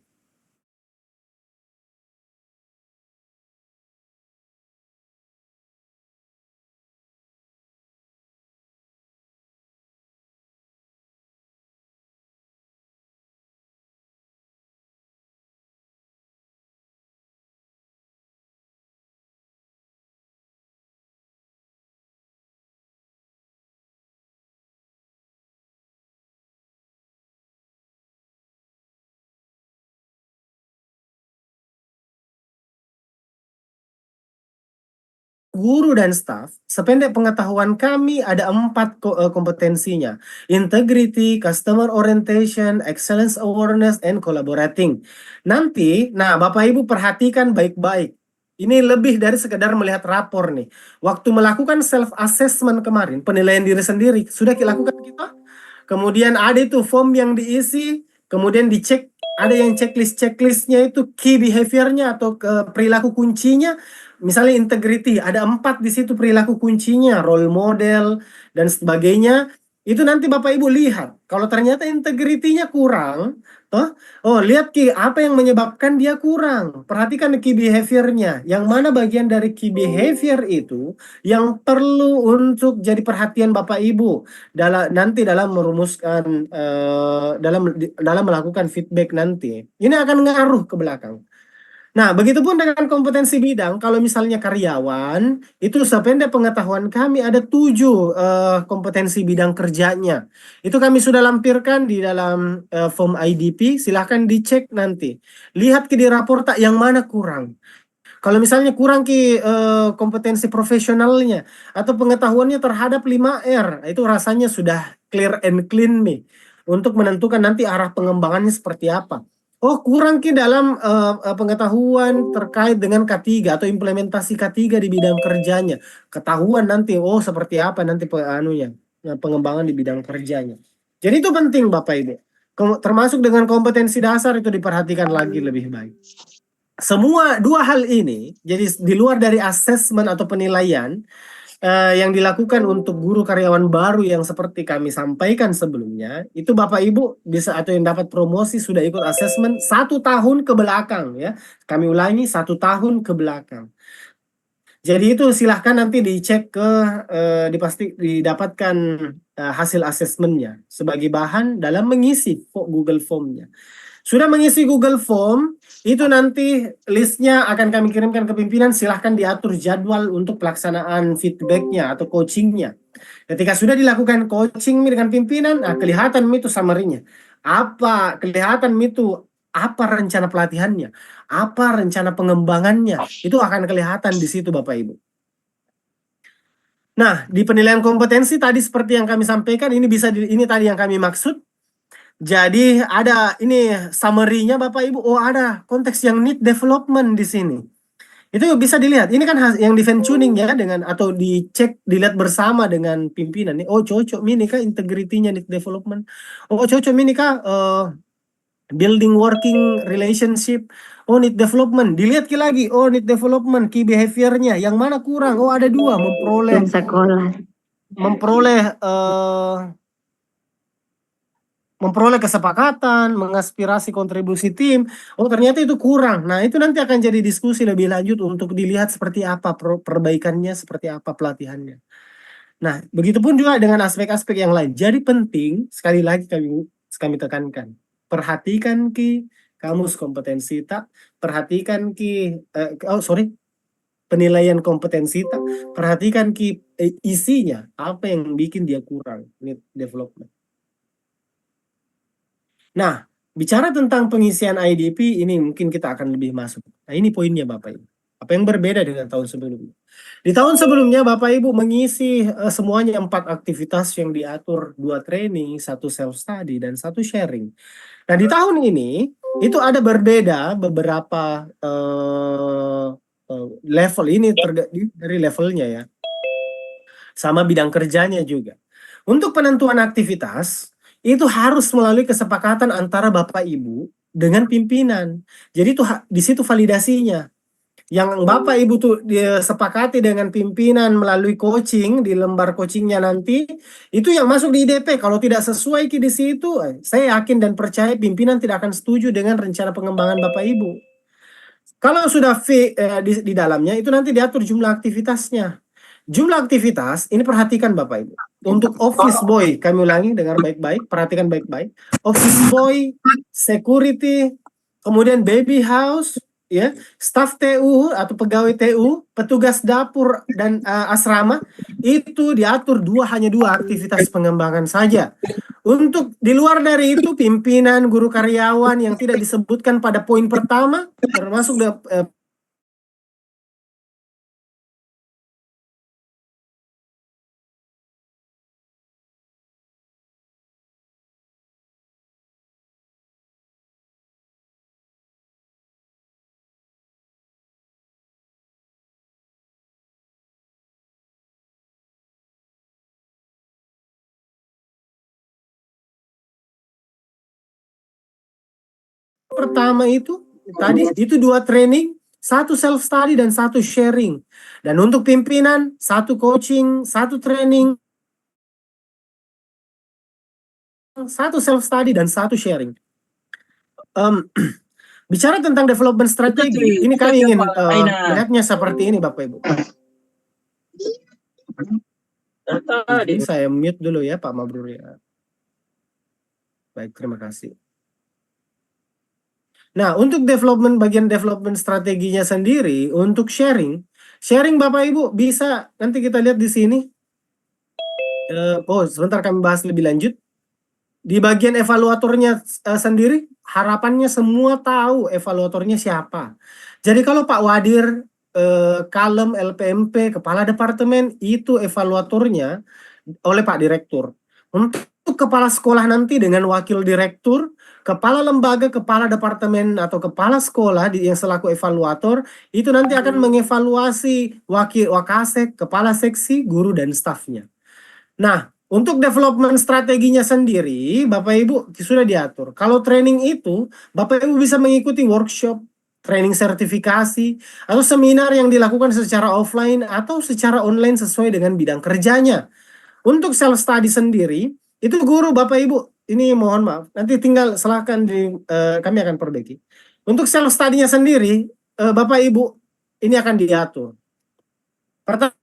Guru dan staf, sependek pengetahuan kami ada 4 kompetensinya. Integrity, customer orientation, excellence awareness, and collaborating. Nanti, nah Bapak Ibu perhatikan baik-baik. Ini lebih dari sekedar melihat rapor nih. Waktu melakukan self-assessment kemarin, penilaian diri sendiri, sudah dilakukan kita? Kemudian ada itu form yang diisi, kemudian dicek, ada yang checklistnya itu key behaviornya atau perilaku kuncinya. Misalnya integrity, ada 4 di situ perilaku kuncinya, role model dan sebagainya. Itu nanti Bapak Ibu lihat. Kalau ternyata integritinya kurang, lihat Ki, apa yang menyebabkan dia kurang. Perhatikan key behaviornya. Yang mana bagian dari key behavior itu yang perlu untuk jadi perhatian Bapak Ibu nanti dalam merumuskan dalam melakukan feedback nanti. Ini akan ngaruh ke belakang. Nah, begitupun dengan kompetensi bidang, kalau misalnya karyawan, itu sependek pengetahuan kami ada 7 kompetensi bidang kerjanya. Itu kami sudah lampirkan di dalam form IDP, silahkan dicek nanti. Lihat di rapor tak yang mana kurang. Kalau misalnya kurang kompetensi profesionalnya atau pengetahuannya terhadap 5R, itu rasanya sudah clear and clean nih untuk menentukan nanti arah pengembangannya seperti apa. Oh, kurang dalam pengetahuan terkait dengan K3 atau implementasi K3 di bidang kerjanya. Ketahuan nanti, seperti apa nanti pengembangan di bidang kerjanya. Jadi itu penting Bapak Ibu. Termasuk dengan kompetensi dasar itu diperhatikan lagi lebih baik. Semua 2 hal ini, jadi di luar dari assessment atau penilaian, yang dilakukan untuk guru karyawan baru yang seperti kami sampaikan sebelumnya, itu Bapak Ibu bisa atau yang dapat promosi sudah ikut asesmen 1 tahun ke belakang ya. Kami ulangi 1 tahun ke belakang. Jadi itu silahkan nanti dicek didapatkan hasil asesmennya sebagai bahan dalam mengisi Google Form-nya. Sudah mengisi Google Form, itu nanti listnya akan kami kirimkan ke pimpinan, silahkan diatur jadwal untuk pelaksanaan feedbacknya atau coachingnya. Ketika sudah dilakukan coaching dengan pimpinan, nah kelihatan itu summary-nya. Kelihatan itu apa rencana pelatihannya, apa rencana pengembangannya, itu akan kelihatan di situ Bapak Ibu. Nah, di penilaian kompetensi tadi seperti yang kami sampaikan, ini ini tadi yang kami maksud. Jadi ada ini summary-nya Bapak Ibu. Oh, ada konteks yang need development di sini. Itu bisa dilihat. Ini kan yang di fine tuning ya dengan atau dicek, dilihat bersama dengan pimpinan nih. Oh, cocok ini kah integrity-nya need development. Oh, cocok ini kah building working relationship. Oh, need development. Dilihat lagi. Oh, need development key behavior-nya yang mana kurang? Oh, ada dua, Belum sekolah. memperoleh kesepakatan, mengaspirasi kontribusi tim. Oh, ternyata itu kurang. Nah, itu nanti akan jadi diskusi lebih lanjut untuk dilihat seperti apa perbaikannya, seperti apa pelatihannya. Nah, begitupun juga dengan aspek-aspek yang lain. Jadi penting, sekali lagi kami tekankan, perhatikan kamus kompetensi tak, perhatikan penilaian kompetensi tak, perhatikan isinya, apa yang bikin dia kurang, need development. Nah, bicara tentang pengisian IDP, ini mungkin kita akan lebih masuk. Nah, ini poinnya Bapak Ibu. Apa yang berbeda dengan tahun sebelumnya? Di tahun sebelumnya Bapak Ibu mengisi semuanya 4 aktivitas yang diatur, 2 training, 1 self study, dan 1 sharing. Nah, di tahun ini itu ada berbeda beberapa level ini dari levelnya ya. Sama bidang kerjanya juga. Untuk penentuan aktivitas, itu harus melalui kesepakatan antara Bapak Ibu dengan pimpinan. Jadi itu di situ validasinya. Yang Bapak Ibu tuh disepakati dengan pimpinan melalui coaching di lembar coachingnya nanti, itu yang masuk di IDP. Kalau tidak sesuai di situ, saya yakin dan percaya pimpinan tidak akan setuju dengan rencana pengembangan Bapak Ibu. Kalau sudah di dalamnya, itu nanti diatur jumlah aktivitasnya. Jumlah aktivitas, ini perhatikan Bapak Ibu. Untuk office boy, kami ulangi dengar baik-baik, perhatikan baik-baik. Office boy, security, kemudian baby house, ya, staff TU atau pegawai TU, petugas dapur dan asrama, itu diatur hanya dua aktivitas pengembangan saja. Untuk di luar dari itu, pimpinan, guru karyawan yang tidak disebutkan pada poin pertama, termasuk pertama itu tadi itu 2 training, 1 self study dan 1 sharing. Dan untuk pimpinan 1 coaching, 1 training, 1 self study dan 1 sharing. Bicara tentang development strategi, ini kami ingin melihatnya seperti ini Bapak Ibu. Jadi saya mute dulu ya Pak Mabrur ya. Baik, terima kasih. Nah, untuk bagian development strateginya sendiri, untuk sharing Bapak Ibu bisa nanti kita lihat di sini. Sebentar kami bahas lebih lanjut. Di bagian evaluatornya sendiri, harapannya semua tahu evaluatornya siapa. Jadi kalau Pak Wadir, Kalem, LPMP, Kepala Departemen, itu evaluatornya oleh Pak Direktur. Untuk kepala sekolah nanti dengan wakil direktur, kepala lembaga, kepala departemen atau kepala sekolah yang selaku evaluator, itu nanti akan mengevaluasi wakasek, kepala seksi, guru dan stafnya. Nah, untuk development strateginya sendiri, Bapak Ibu sudah diatur. Kalau training itu, Bapak Ibu bisa mengikuti workshop, training sertifikasi, atau seminar yang dilakukan secara offline atau secara online sesuai dengan bidang kerjanya. Untuk self study sendiri, itu guru Bapak Ibu, ini mohon maaf, nanti tinggal silahkan kami akan perbaiki. Untuk self study-nya sendiri, Bapak Ibu, ini akan diatur. Pertama,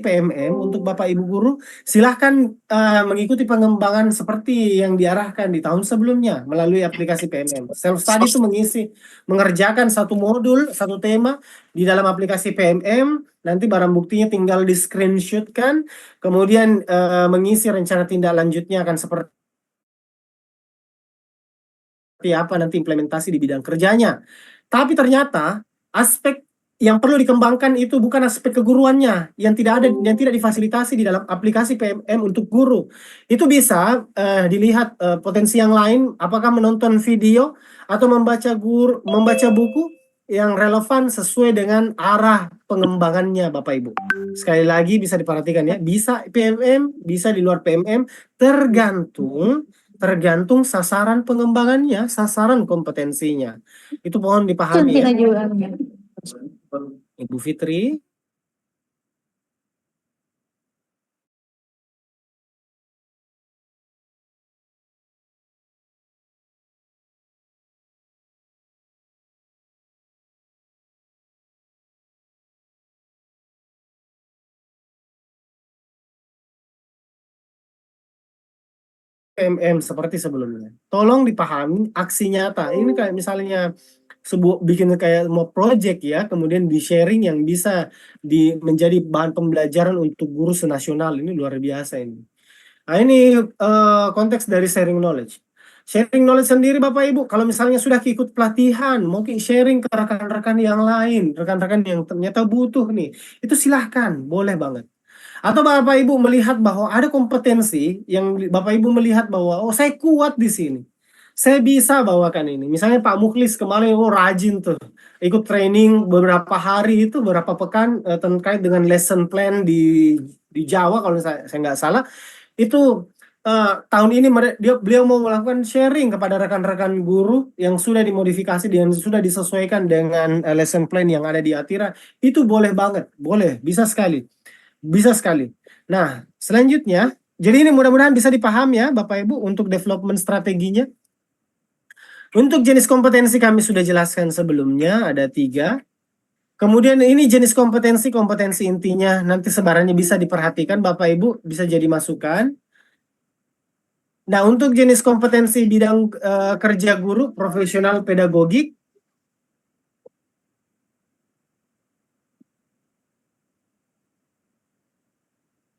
PMM untuk Bapak Ibu guru, silahkan mengikuti pengembangan seperti yang diarahkan di tahun sebelumnya melalui aplikasi PMM. Self study itu mengerjakan satu modul, satu tema di dalam aplikasi PMM, nanti barang buktinya tinggal di screenshotkan, kemudian mengisi rencana tindak lanjutnya akan seperti apa nanti implementasi di bidang kerjanya. Tapi ternyata aspek yang perlu dikembangkan itu bukan aspek keguruannya yang tidak difasilitasi di dalam aplikasi PMM untuk guru. Itu bisa dilihat potensi yang lain, apakah menonton video atau membaca buku yang relevan sesuai dengan arah pengembangannya Bapak Ibu. Sekali lagi bisa diperhatikan ya, bisa PMM, bisa di luar PMM, tergantung sasaran pengembangannya, sasaran kompetensinya. Itu mohon dipahami ya. Ibu Fitri. PMM seperti sebelumnya. Tolong dipahami aksi nyata. Ini kayak misalnya bikin kayak mau project ya, kemudian di sharing yang bisa menjadi bahan pembelajaran untuk guru senasional. Ini luar biasa ini. Nah ini konteks dari sharing knowledge. Sharing knowledge sendiri Bapak Ibu, kalau misalnya sudah ikut pelatihan, mau sharing ke rekan-rekan yang lain, rekan-rekan yang ternyata butuh nih, itu silahkan, boleh banget. Atau Bapak Ibu melihat bahwa ada kompetensi yang Bapak Ibu melihat bahwa oh saya kuat di sini. Saya bisa bawakan ini. Misalnya Pak Mukhlis kemarin rajin tuh ikut training beberapa hari itu beberapa pekan terkait dengan lesson plan di Jawa kalau saya nggak salah. Itu tahun ini beliau mau melakukan sharing kepada rekan-rekan guru yang sudah dimodifikasi dan sudah disesuaikan dengan lesson plan yang ada di Atira. Itu boleh banget, boleh, bisa sekali. Bisa sekali. Nah, selanjutnya, jadi ini mudah-mudahan bisa dipahami ya Bapak Ibu untuk development strateginya. Untuk jenis kompetensi kami sudah jelaskan sebelumnya, ada 3. Kemudian ini jenis kompetensi intinya nanti sebarannya bisa diperhatikan Bapak Ibu, bisa jadi masukan. Nah, untuk jenis kompetensi bidang kerja guru, profesional pedagogik,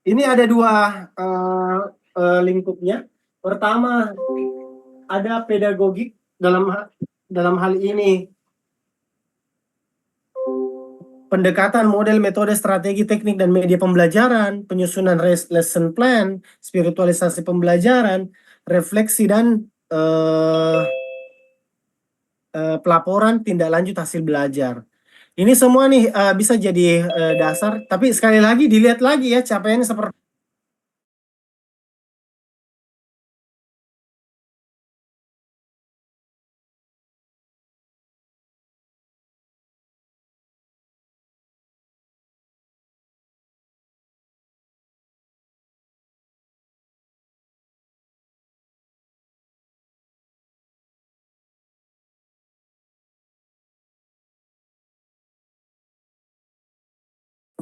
ini ada 2 lingkupnya. Pertama, ada pedagogik dalam hal ini pendekatan model, metode, strategi, teknik, dan media pembelajaran, penyusunan lesson plan, spiritualisasi pembelajaran, refleksi, dan pelaporan tindak lanjut hasil belajar. Ini semua nih bisa jadi dasar, tapi sekali lagi dilihat lagi ya capaiannya seperti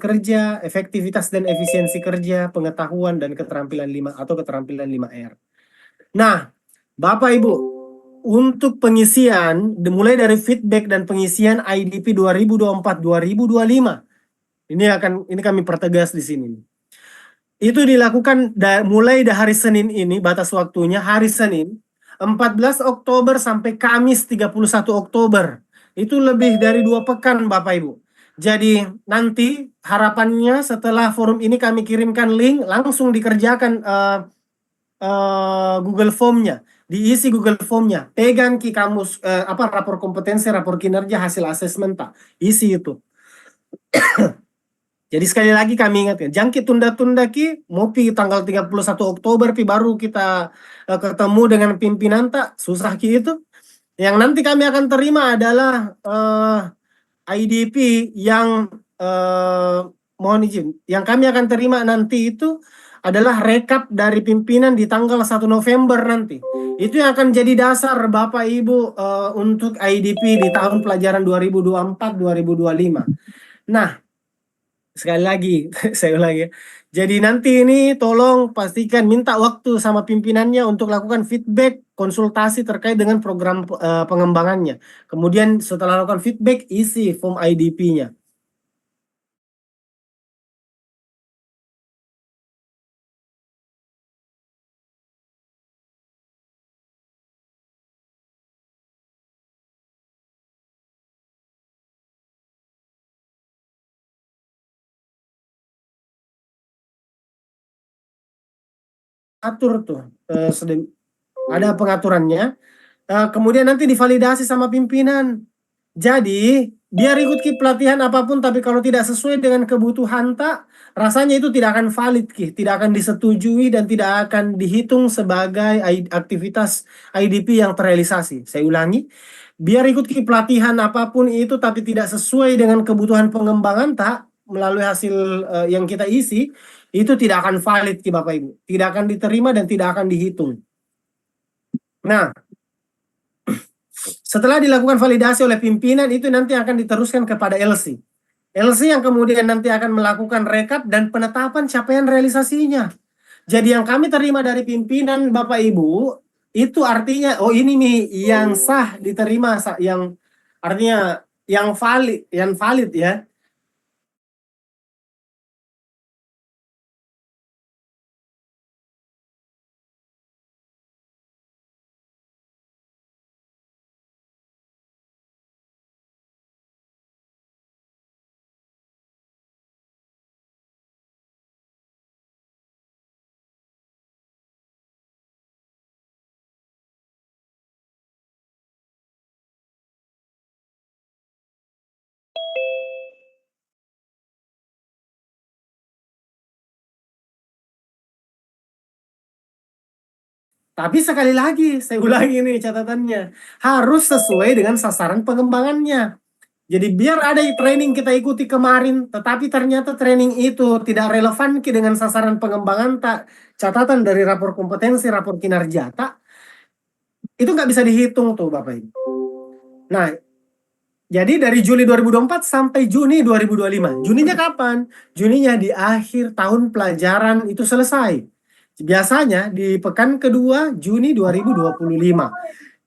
kerja, efektivitas dan efisiensi kerja, pengetahuan dan keterampilan 5R. Nah, Bapak Ibu, untuk pengisian mulai dari feedback dan pengisian IDP 2024-2025. Ini kami pertegas di sini. Itu dilakukan mulai dari hari Senin ini, batas waktunya hari Senin 14 Oktober sampai Kamis 31 Oktober. Itu lebih dari 2 pekan Bapak Ibu. Jadi nanti harapannya setelah forum ini kami kirimkan link, langsung dikerjakan Google Form-nya, diisi Google Form-nya, pegang ki kamus rapor kompetensi, rapor kinerja, hasil asesmen tak, isi itu. Jadi sekali lagi kami ingatkan, jangan kita tunda-tunda ki, mau pi tanggal 31 Oktober pi baru kita ketemu dengan pimpinan tak, susah ki itu. Yang nanti kami akan terima adalah IDP yang mohon izin, yang kami akan terima nanti itu adalah rekap dari pimpinan di tanggal 1 November nanti. Itu yang akan jadi dasar Bapak Ibu untuk IDP di tahun pelajaran 2024-2025. Nah, sekali lagi, saya ulangi. Jadi nanti ini tolong pastikan minta waktu sama pimpinannya untuk lakukan feedback, konsultasi terkait dengan program pengembangannya. Kemudian setelah lakukan feedback, isi form IDP-nya. Atur tuh, ada pengaturannya. Kemudian nanti divalidasi sama pimpinan. Jadi biar ikut Ki pelatihan apapun, tapi kalau tidak sesuai dengan kebutuhan tak, rasanya itu tidak akan valid Ki, tidak akan disetujui dan tidak akan dihitung sebagai aktivitas IDP yang terrealisasi. Saya ulangi, biar ikut Ki pelatihan apapun itu, tapi tidak sesuai dengan kebutuhan pengembangan tak melalui hasil yang kita isi, itu tidak akan valid Ki Bapak Ibu, tidak akan diterima dan tidak akan dihitung. Nah, setelah dilakukan validasi oleh pimpinan, itu nanti akan diteruskan kepada LC. LC yang kemudian nanti akan melakukan rekap dan penetapan capaian realisasinya. Jadi yang kami terima dari pimpinan Bapak Ibu, itu artinya, oh ini nih yang sah diterima, yang artinya yang valid ya. Tapi sekali lagi, saya ulangi nih catatannya, harus sesuai dengan sasaran pengembangannya. Jadi biar ada training kita ikuti kemarin, tetapi ternyata training itu tidak relevan dengan sasaran pengembangan tak, catatan dari rapor kompetensi, rapor kinerja tak, itu nggak bisa dihitung tuh Bapak Ibu. Nah, jadi dari Juli 2024 sampai Juni 2025. Juninya kapan? Juninya di akhir tahun pelajaran itu selesai. Biasanya di pekan kedua Juni 2025.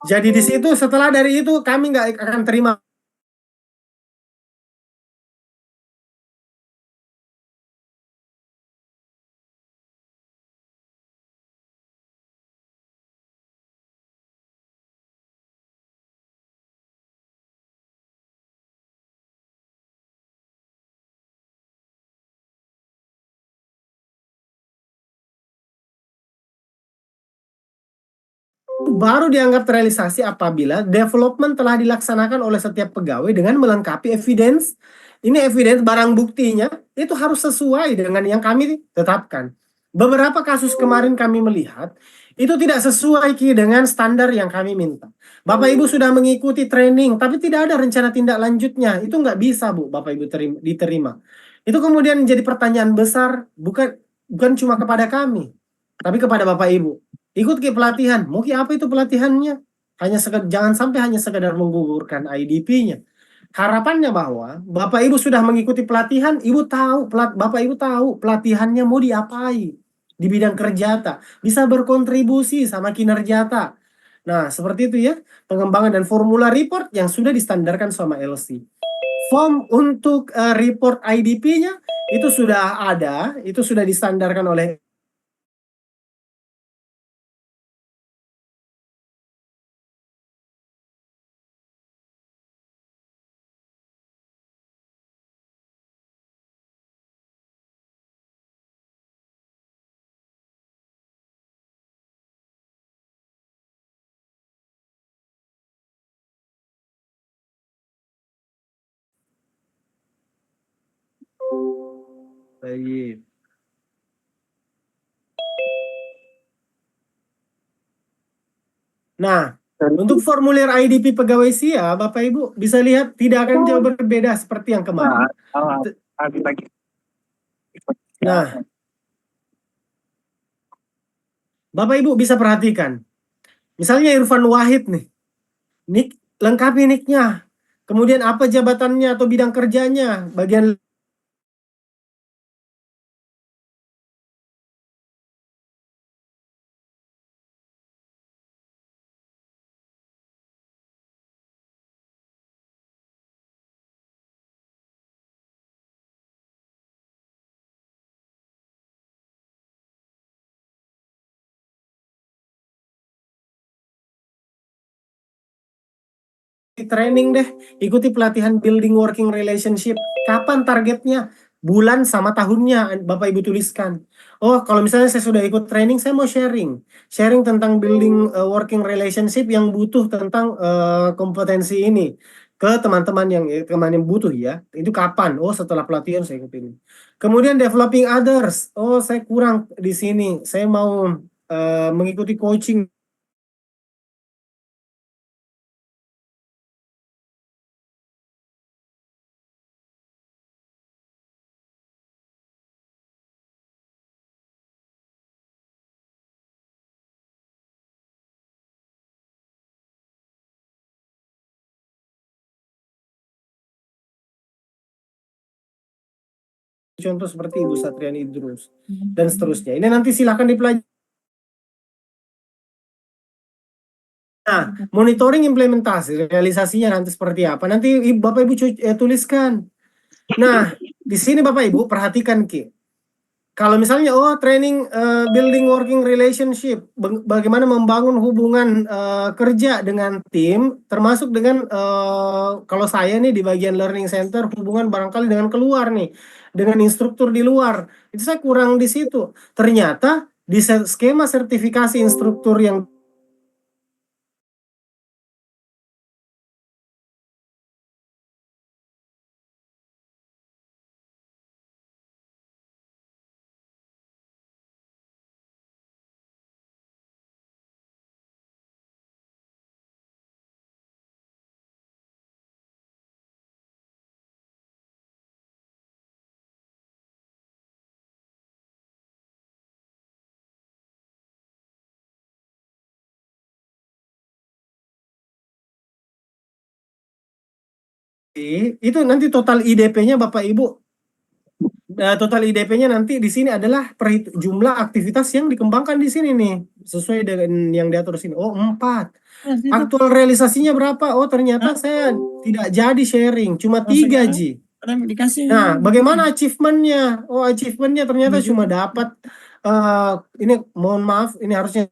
Jadi di situ setelah dari itu kami nggak akan terima baru dianggap terrealisasi apabila development telah dilaksanakan oleh setiap pegawai dengan melengkapi evidence. Ini evidence barang buktinya itu harus sesuai dengan yang kami tetapkan. Beberapa kasus kemarin kami melihat itu tidak sesuai dengan standar yang kami minta. Bapak Ibu sudah mengikuti training tapi tidak ada rencana tindak lanjutnya. Itu nggak bisa Bu Bapak Ibu diterima. Itu kemudian menjadi pertanyaan besar, bukan cuma kepada kami, tapi kepada Bapak Ibu. Ikut ke pelatihan, mau apa itu pelatihannya? Jangan sampai hanya sekedar menggugurkan IDP-nya. Harapannya bahwa Bapak Ibu sudah mengikuti pelatihan, Bapak Ibu tahu pelatihannya mau diapai di bidang kerja tak, bisa berkontribusi sama kinerja tak. Nah, seperti itu ya, pengembangan dan formula report yang sudah distandarkan sama LC. Form untuk report IDP-nya itu sudah ada, itu sudah distandarkan oleh Baik. Nah, untuk formulir IDP pegawai SIA, Bapak Ibu bisa lihat tidak akan jauh berbeda seperti yang kemarin. Nah, Bapak Ibu bisa perhatikan. Misalnya Irfan Wahid nih. Lengkapi nicknya. Kemudian apa jabatannya atau bidang kerjanya, bagian training deh, ikuti pelatihan building working relationship. Kapan targetnya? Bulan sama tahunnya Bapak Ibu tuliskan. Oh, kalau misalnya saya sudah ikut training, saya mau sharing tentang building working relationship yang butuh tentang kompetensi ini ke teman-teman yang butuh ya. Itu kapan? Oh, setelah pelatihan saya ikut ini. Kemudian developing others. Oh, saya kurang di sini. Saya mau mengikuti coaching. Contoh seperti Ibu Satriani Idrus dan seterusnya. Ini nanti silakan dipelajari. Nah, monitoring implementasi, realisasinya nanti seperti apa? Nanti Bapak Ibu tuliskan. Nah, di sini Bapak Ibu perhatikan Ki. Kalau misalnya training building working relationship, bagaimana membangun hubungan kerja dengan tim, termasuk dengan kalau saya nih di bagian learning center hubungan barangkali dengan keluar nih, dengan instruktur di luar, itu saya kurang di situ. Ternyata di skema sertifikasi instruktur yang itu nanti total IDP-nya Bapak Ibu. Total IDP-nya nanti di sini adalah jumlah aktivitas yang dikembangkan di sini nih, sesuai dengan yang diatur sini. Oh, 4. Aktual realisasinya berapa? Oh, ternyata saya tidak jadi sharing, cuma 3 Ji. Nah, bagaimana achievement-nya? Oh, achievement-nya ternyata cuma dapat ini mohon maaf, ini harusnya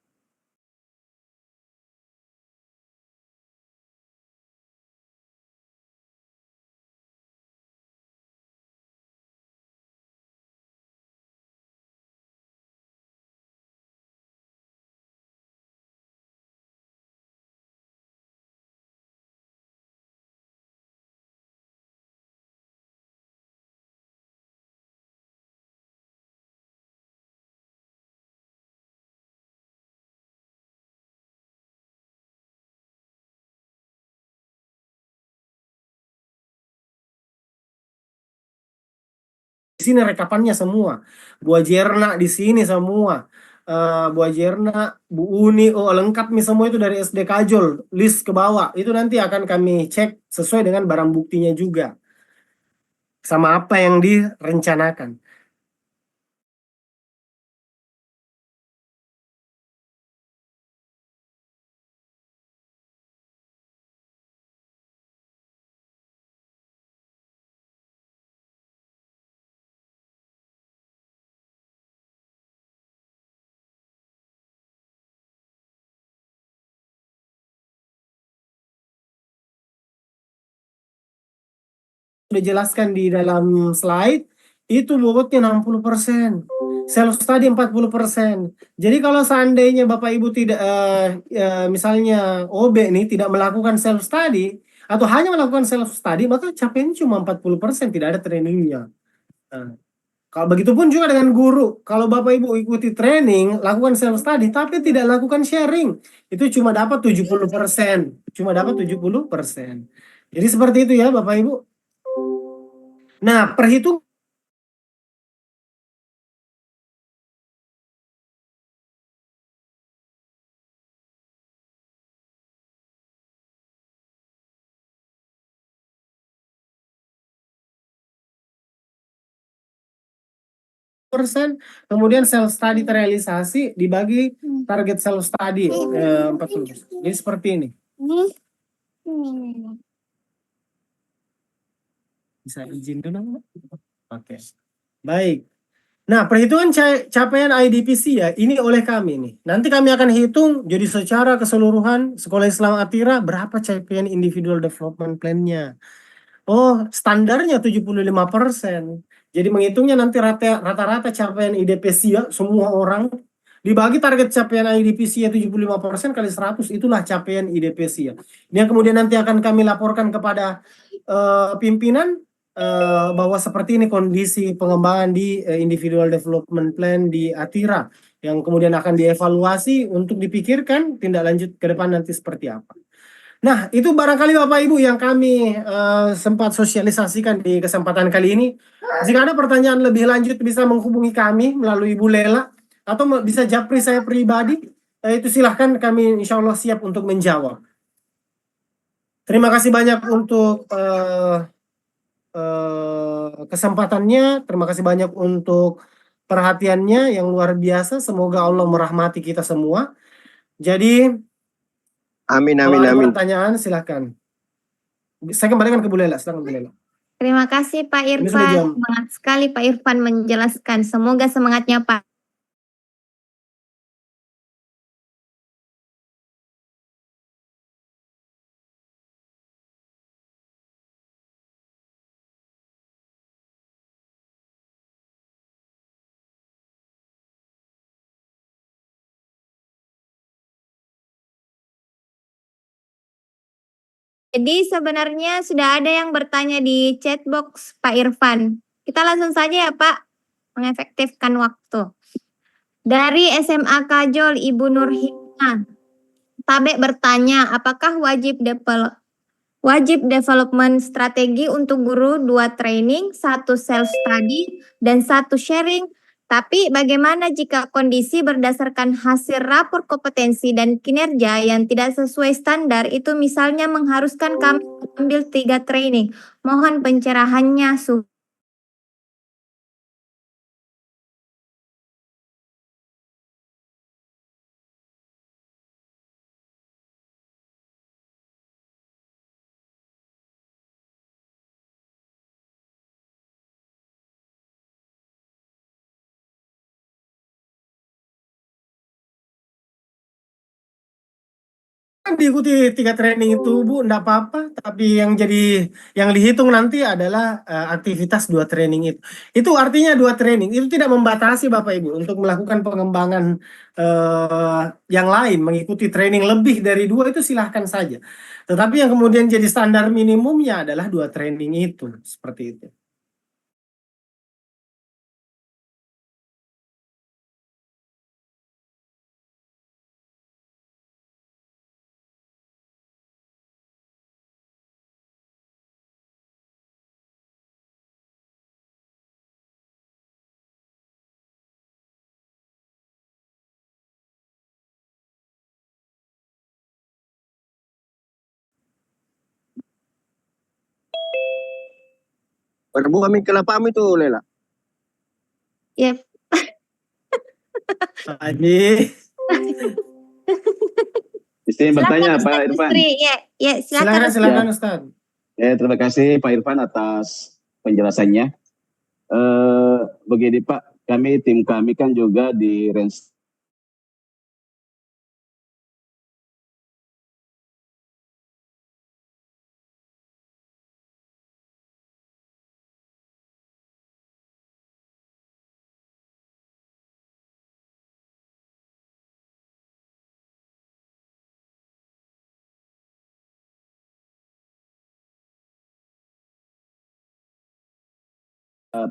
di sini rekapannya semua. Bu Ajerna di sini semua. Bu Ajerna, Bu Uni, oh lengkap nih semua itu dari SD Kajol, list ke bawah. Itu nanti akan kami cek sesuai dengan barang buktinya juga. Sama apa yang direncanakan. Sudah jelaskan di dalam slide, itu bobotnya 60%. Self study 40%. Jadi kalau seandainya Bapak Ibu tidak misalnya OB nih tidak melakukan self study atau hanya melakukan self study, maka capainya cuma 40%, tidak ada trainingnya. Nah, kalau begitupun juga dengan guru. Kalau Bapak Ibu ikuti training, lakukan self study tapi tidak lakukan sharing, itu cuma dapat 70%. Cuma dapat 70%. Jadi seperti itu ya Bapak Ibu. Nah, perhitung persen, kemudian self study terrealisasi dibagi target self study 40%. Jadi seperti ini. Bisa izin dulu, Oke. Baik. Nah, perhitungan capaian IDPC ya, ini oleh kami nih. Nanti kami akan hitung jadi secara keseluruhan Sekolah Islam Atira berapa capaian individual development plan-nya. Oh, standarnya 75%. Jadi menghitungnya nanti rata-rata capaian IDPC ya, semua orang dibagi target capaian IDPC ya 75% kali 100, itulah capaian IDPC ya. Ini yang kemudian nanti akan kami laporkan kepada pimpinan bahwa seperti ini kondisi pengembangan di individual development plan di Atira yang kemudian akan dievaluasi untuk dipikirkan tindak lanjut ke depan nanti seperti apa. Nah, itu barangkali Bapak Ibu yang kami sempat sosialisasikan di kesempatan kali ini. Jika ada pertanyaan lebih lanjut bisa menghubungi kami melalui Bu Lela atau bisa japri saya pribadi, itu silahkan, kami insya Allah siap untuk menjawab. Terima kasih banyak untuk kesempatannya, terima kasih banyak untuk perhatiannya yang luar biasa. Semoga Allah merahmati kita semua. Jadi, Amin, kalau amin, ada amin. pertanyaan silakan. Saya kembalikan ke Bu Lela, silakan Bu Lela. Terima kasih Pak Ini sudah Irfan. jam. Semangat sekali Pak Irfan menjelaskan. Semoga semangatnya Pak. Jadi sebenarnya sudah ada yang bertanya di chat box Pak Irfan. Kita langsung saja ya Pak, mengefektifkan waktu. Dari SMA Kajol Ibu Nur Hikmah, Tabek bertanya, apakah wajib development strategi untuk guru 2 training, 1 self study, dan 1 sharing? Tapi bagaimana jika kondisi berdasarkan hasil rapor kompetensi dan kinerja yang tidak sesuai standar, itu misalnya mengharuskan kami mengambil 3 training? Mohon pencerahannya. Diikuti 3 training itu Bu, enggak apa-apa, tapi yang dihitung nanti adalah aktivitas 2 training itu. Itu artinya 2 training itu tidak membatasi Bapak Ibu untuk melakukan pengembangan yang lain, mengikuti training lebih dari 2 itu silahkan saja. Tetapi yang kemudian jadi standar minimumnya adalah 2 training itu, seperti itu. Berbu kami kelapam itu, Lela. Ya, Tadi Istri bertanya silakan Pak Ustaz Irfan. Yusri. Ya, silakan. silakan Ustaz. Terima kasih Pak Irfan atas penjelasannya. Begini Pak, tim kami kan juga di range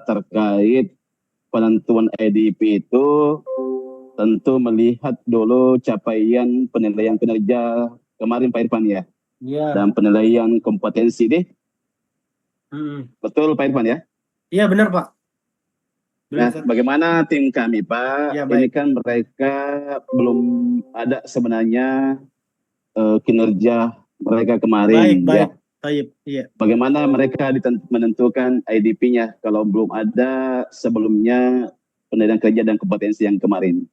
terkait penentuan IDP itu tentu melihat dulu capaian penilaian kinerja kemarin Pak Irfan ya. Iya. Dan penilaian kompetensi deh. Betul Pak Irfan ya? Iya benar Pak. Nah, bagaimana tim kami Pak? Ya, ini kan mereka belum ada sebenarnya kinerja mereka kemarin. Baik. Ya. Iya. Bagaimana mereka menentukan IDP-nya kalau belum ada sebelumnya penilaian kerja dan kompetensi yang kemarin?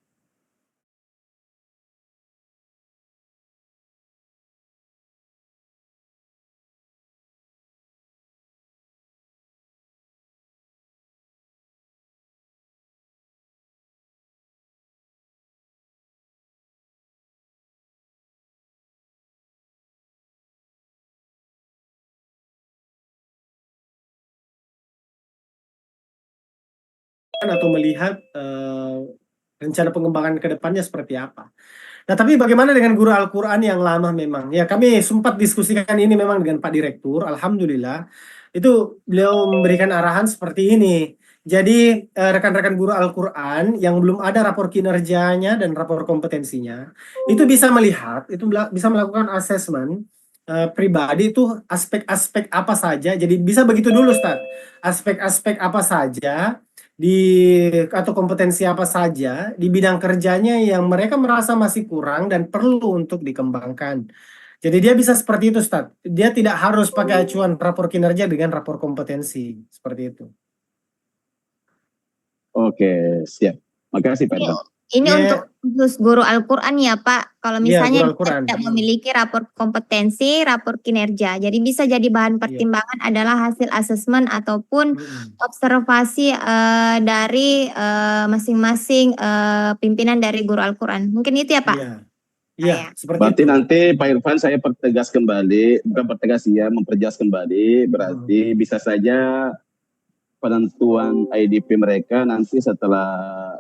atau melihat rencana pengembangan ke depannya seperti apa. Nah, tapi bagaimana dengan guru Al-Quran yang lama memang? Ya, kami sempat diskusikan ini memang dengan Pak Direktur. Alhamdulillah, itu beliau memberikan arahan seperti ini. Jadi, rekan-rekan guru Al-Quran yang belum ada rapor kinerjanya dan rapor kompetensinya, itu bisa melihat, itu bisa melakukan asesmen pribadi itu aspek-aspek apa saja. Jadi bisa begitu dulu, Ustaz. Aspek-aspek apa saja di atau kompetensi apa saja di bidang kerjanya yang mereka merasa masih kurang dan perlu untuk dikembangkan. Jadi dia bisa seperti itu, Ustaz. Dia tidak harus pakai acuan rapor kinerja dengan rapor kompetensi. Seperti itu. Oke, siap. Makasih Pak Irfan. Ini Ya. untuk khusus guru Al-Quran ya Pak. Kalau Iya, misalnya guru dia Al-Quran. tidak memiliki rapor kompetensi, rapor kinerja. Jadi bisa jadi bahan pertimbangan adalah hasil asesmen ataupun observasi dari masing-masing pimpinan dari guru Al-Quran. Mungkin itu ya Pak? Iya. Iya, seperti Berarti itu. nanti Pak Irfan saya pertegas kembali, bukan pertegas ya, memperjelas kembali, berarti bisa saja penentuan IDP mereka nanti setelah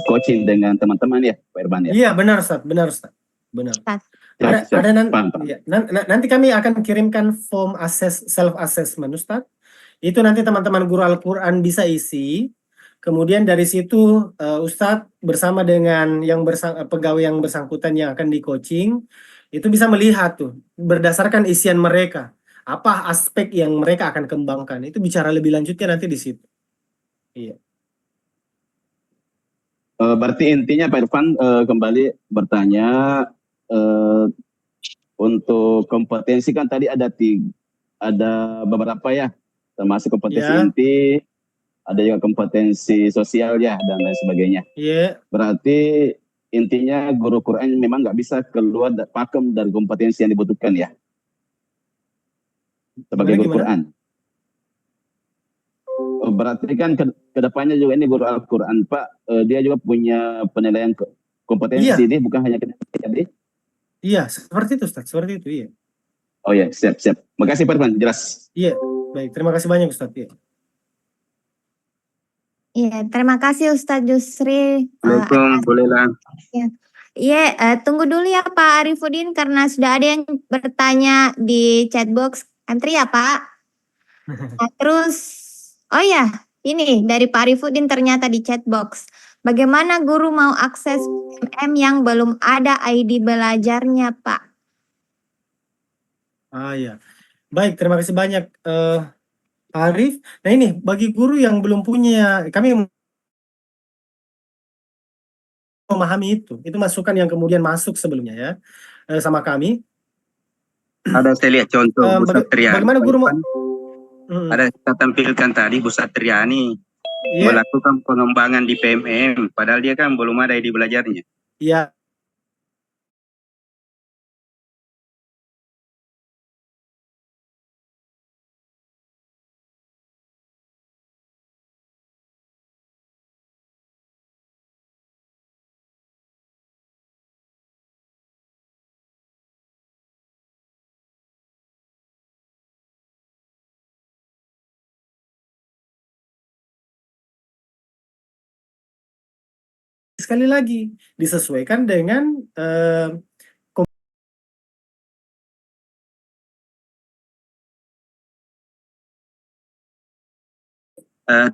coaching dengan teman-teman ya Pak Irfan ya. Iya, benar Ustaz, benar Ustaz. Benar. Siap, siap. Paham. Iya, nanti kami akan kirimkan form self assessment Ustaz. Itu nanti teman-teman guru Al-Quran bisa isi. Kemudian dari situ Ustadz bersama dengan pegawai yang bersangkutan yang akan di coaching itu bisa melihat tuh berdasarkan isian mereka apa aspek yang mereka akan kembangkan. Itu bicara lebih lanjutnya nanti di situ. Iya. Berarti intinya Pak Irfan kembali bertanya untuk kompetensi kan tadi ada beberapa ya, termasuk kompetensi inti, ada juga kompetensi sosial ya dan lain sebagainya. Iya. Berarti intinya guru Quran memang nggak bisa keluar pakem dari kompetensi yang dibutuhkan ya sebagai guru Quran. Berarti kan kedepannya juga ini guru Al-Quran Pak, dia juga punya penilaian kompetensi, dia bukan hanya jadi. Iya, seperti itu Ustaz, seperti itu iya. Oh ya, siap. Makasih Pak Irfan, jelas. Iya, baik, terima kasih banyak Ustaz. Iya, terima kasih Ustadz Yusri. Assalamualaikum, bolehlah. Iya, tunggu dulu ya Pak Arifudin karena sudah ada yang bertanya di chatbox. Antri ya Pak. Nah, terus, oh ya, ini dari Pak Arifudin ternyata di chatbox. Bagaimana guru mau akses PMM yang belum ada ID belajarnya Pak? Ya, baik, terima kasih banyak Arif. Nah ini bagi guru yang belum punya, kami memahami itu masukan yang kemudian masuk sebelumnya ya sama kami. Ada saya lihat contoh Bu Satriani. Bagaimana guru mau? Ada kita tampilkan tadi Bu Satriani melakukan pengembangan di PMM, padahal dia kan belum ada ID belajarnya. Iya. Sekali lagi disesuaikan dengan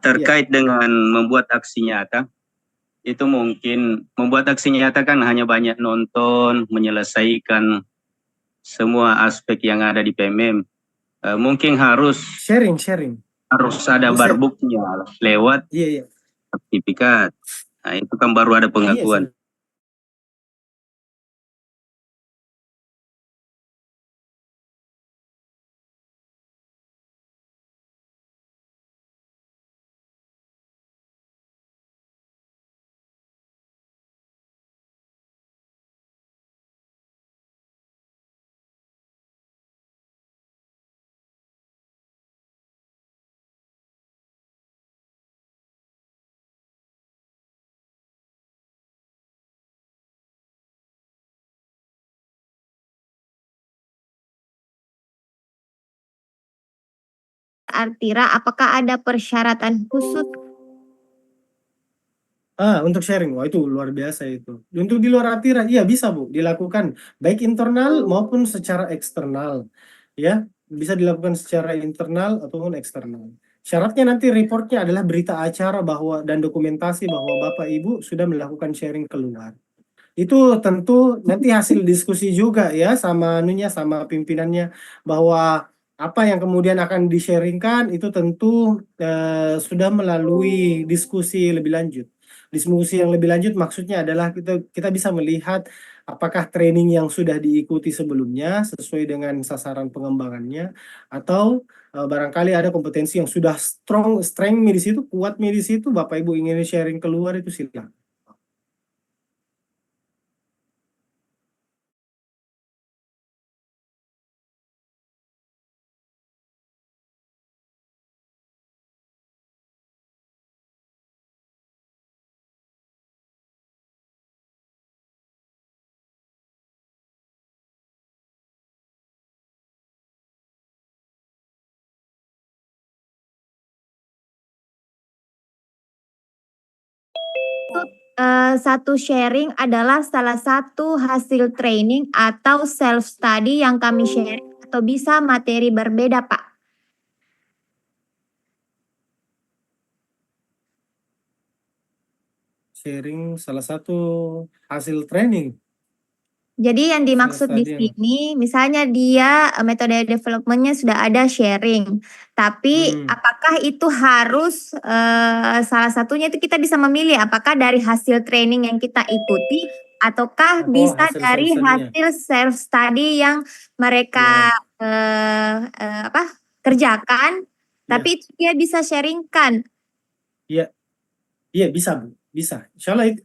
terkait dengan membuat aksi nyata, itu mungkin membuat aksi nyata kan hanya banyak nonton, menyelesaikan semua aspek yang ada di PMM. Mungkin harus sharing. Harus ada barbuknya lewat sertifikat. Nah, itu kan baru ada pengakuan. Artira, apakah ada persyaratan khusus Untuk sharing, wah itu luar biasa itu. Untuk di luar APIRA, iya bisa Bu, dilakukan baik internal maupun secara eksternal. Ya, bisa dilakukan secara internal ataupun eksternal. Syaratnya nanti reportnya adalah berita acara bahwa dan dokumentasi bahwa Bapak Ibu sudah melakukan sharing keluar. Itu tentu nanti hasil diskusi juga ya sama sama pimpinannya bahwa apa yang kemudian akan di-sharingkan itu tentu sudah melalui diskusi lebih lanjut. Diskusi yang lebih lanjut maksudnya adalah kita bisa melihat apakah training yang sudah diikuti sebelumnya sesuai dengan sasaran pengembangannya atau barangkali ada kompetensi yang sudah strength di situ, kuat di situ, Bapak Ibu ingin sharing keluar itu silakan. Satu sharing adalah salah satu hasil training atau self study yang kami sharing atau bisa materi berbeda, Pak. Sharing salah satu hasil training. Jadi yang dimaksud di Self-study. sini, misalnya dia metode development-nya sudah ada sharing, tapi apakah itu harus salah satunya itu kita bisa memilih apakah dari hasil training yang kita ikuti ataukah bisa hasil dari self-study-nya. hasil self study yang mereka kerjakan, tapi itu dia bisa sharingkan. Iya bisa Bu, bisa. Insya Allah itu.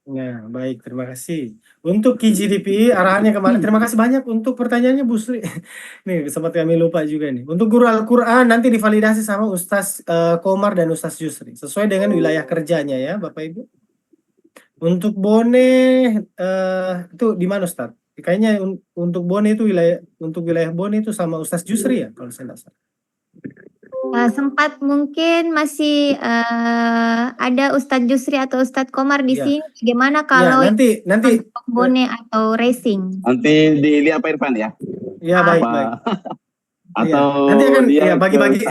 Nah, baik, terima kasih. Untuk KGDP arahannya kemana? Terima kasih banyak untuk pertanyaannya Bu Sri. Nih, sempat kami lupa juga nih. Untuk guru Al-Quran nanti divalidasi sama Ustaz Komar dan Ustaz Yusri. Sesuai dengan wilayah kerjanya ya Bapak Ibu. Untuk Bone, itu di mana Ustaz? Kayaknya untuk Bone itu untuk wilayah Bone itu sama Ustaz Yusri ya kalau saya tidak salah. Sempat mungkin masih ada Ustadz Yusri atau Ustadz Komar di sini. Bagaimana kalau nanti Bone atau racing? Nanti dilihat Pak Irfan ya. Iya baik. Atau nanti akan dia bagi-bagi.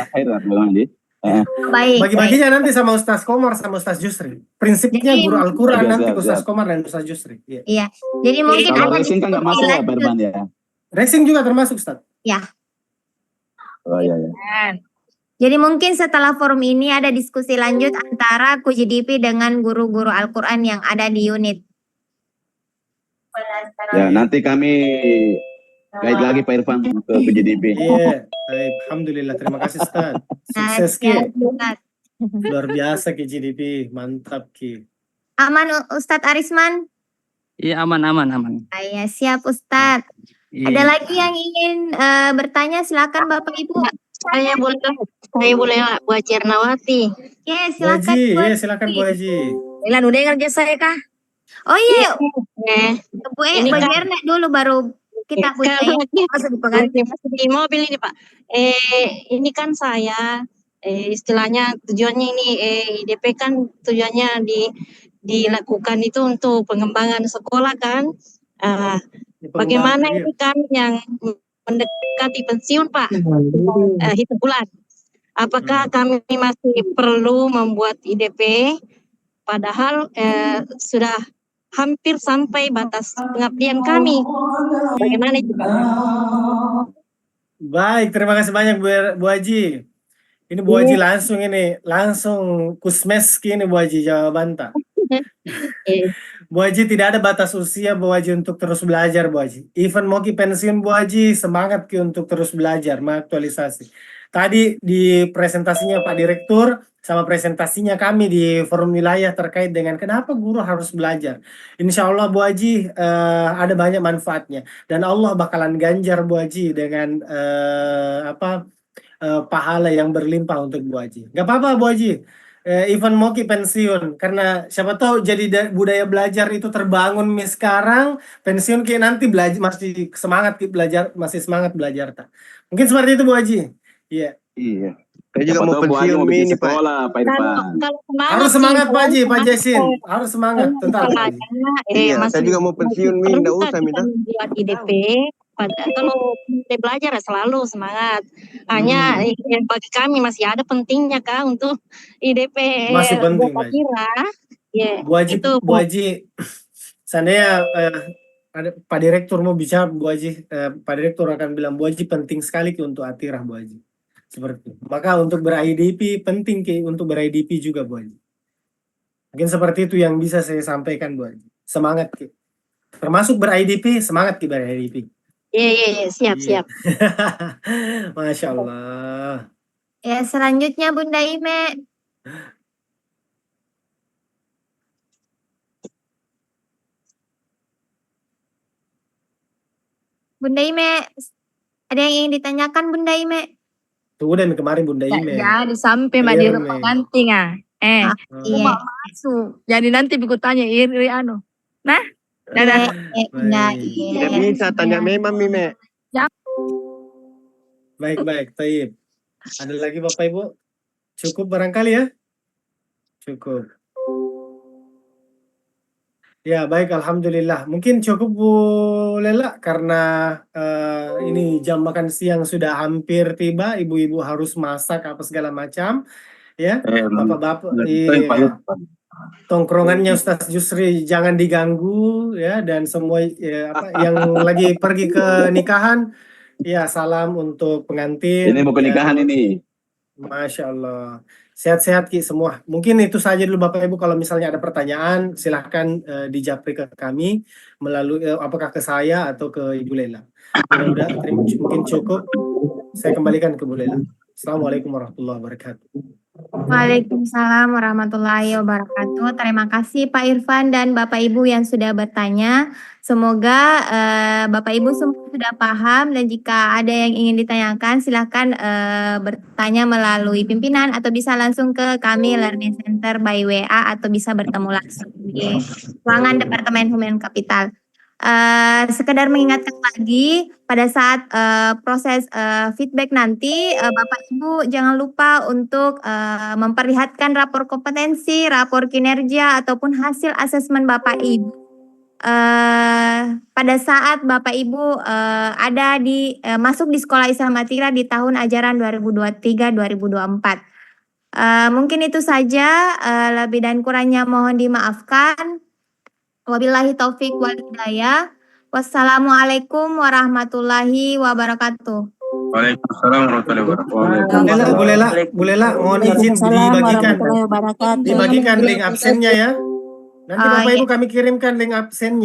Bagi-baginya nanti sama Ustaz Komar sama Ustaz Yusri. Prinsipnya Jadi, guru Al-Quran nanti siap. Ustaz Komar dan Ustaz Yusri. Iya. Jadi mungkin Kalau ada racing kan nggak masuk ya Pak Irfan ya. Racing juga termasuk Ustaz. Ya. Oh iya. Jadi mungkin setelah forum ini ada diskusi lanjut antara KJDP dengan guru-guru Al-Quran yang ada di unit. Ya, nanti kami guide lagi Pak Irfan ke PJDP. Iya, alhamdulillah. Terima kasih Ustaz. Sukses Ki. Luar biasa KJDP, mantap Ki. Aman Ustadz Arisman? Iya aman. Iya siap Ustadz. Ada lagi yang ingin bertanya, silakan Bapak Ibu. Saya boleh Bu Haji Ernawati. Ya, silakan Bu Haji. Silakan Bu Haji. Ilan udah ngerja saya kah? Oh iya. Bu Haji Erna dulu baru kita punya Kalau masuk di pengantin. masih di mobil ini Pak, ini kan saya istilahnya tujuannya ini IDP kan tujuannya dilakukan itu untuk pengembangan sekolah kan. Bagaimana ini kan yang mendekati pensiun Pak, hitung bulan. Apakah kami masih perlu membuat IDP padahal sudah hampir sampai batas pengabdian kami? Bagaimana itu Pak? Baik, terima kasih banyak Bu Haji. Ini Bu Haji langsung kusmeski ini Bu Haji jawaban tak. Bu Haji tidak ada batas usia Bu Haji untuk terus belajar Bu Haji. Even mau pensiun Bu Haji semangat untuk terus belajar, mengaktualisasi. Tadi di presentasinya Pak Direktur sama presentasinya kami di forum wilayah terkait dengan kenapa guru harus belajar. Insya Allah Bu Haji ada banyak manfaatnya dan Allah bakalan ganjar Bu Haji dengan pahala yang berlimpah untuk Bu Haji. Gak apa-apa Bu Haji. Even mau pensiun karena siapa tahu jadi budaya belajar itu terbangun sekarang, pensiun nanti belajar masih semangat belajar, masih semangat belajar tak. Mungkin seperti itu Bu Haji. Iya. Iya. Saya juga mau pensiun ini Pak. Pak Irfan. Kalau Harus semangat Pak Haji, Pak Jasin. Harus semangat tetap. Iya, saya juga mau pensiun enggak usah minta. Buat IDP, kalau belajar selalu semangat. Hanya bagi kami masih ada pentingnya Kak untuk IDP. Masih penting Pak Haji. Bu Haji, seandainya ada Pak Direktur mau bicara Bu Haji, Pak Direktur akan bilang Bu Haji penting sekali untuk Atirah Bu Haji. Seperti itu. Maka untuk ber-IDP penting untuk ber-IDP juga Bu Haji. Mungkin seperti itu yang bisa saya sampaikan Bu Haji. Semangat termasuk ber-IDP, semangat ber-IDP. Iya, siap. Masya Allah. Ya, selanjutnya Bunda Ime. Bunda Ime, ada yang ingin ditanyakan Bunda Ime? Tuh udah kemarin Bunda Ime. Jadi sampai Mbak di pengantin Iya. masuk. Jadi nanti aku tanya iri anu. Nah, Tidak bisa tanya memang Mime. Baik, Taib. Ada lagi Bapak Ibu? Cukup barangkali ya? Cukup. Ya baik, Alhamdulillah. Mungkin cukup Bu Lela karena ini jam makan siang sudah hampir tiba. Ibu-ibu harus masak apa segala macam. Ya, Bapak-bapak. Iya. Tongkrongannya Ustaz Yusri jangan diganggu ya, dan semua yang lagi pergi ke nikahan. Ya, salam untuk pengantin. Ini mau ke nikahan ini. Masya Allah. Sehat-sehat Ki semua. Mungkin itu saja dulu Bapak Ibu. Kalau misalnya ada pertanyaan silahkan dijapri ke kami melalui apakah ke saya atau ke Ibu Lela. Mungkin cukup. Saya kembalikan ke Bu Lela. Assalamualaikum warahmatullahi wabarakatuh. Waalaikumsalam warahmatullahi wabarakatuh. Terima kasih Pak Irfan dan Bapak Ibu yang sudah bertanya. Semoga Bapak Ibu semua sudah paham, dan jika ada yang ingin ditanyakan silahkan bertanya melalui pimpinan atau bisa langsung ke kami Learning Center by WA atau bisa bertemu langsung di ruangan Departemen Human Capital. Sekedar mengingatkan lagi pada saat proses feedback nanti Bapak Ibu jangan lupa untuk memperlihatkan rapor kompetensi, rapor kinerja ataupun hasil asesmen Bapak Ibu pada saat Bapak Ibu ada di masuk di Sekolah Islam Atirah di tahun ajaran 2023-2024. Mungkin itu saja, lebih dan kurangnya mohon dimaafkan. Wabillahi taufik wal hidayah. Wassalamualaikum warahmatullahi wabarakatuh. Waalaikumsalam warahmatullahi wabarakatuh. Bu Lela, mohon izin dibagikan link absennya ya. Nanti Bapak Ibu kami kirimkan link absennya.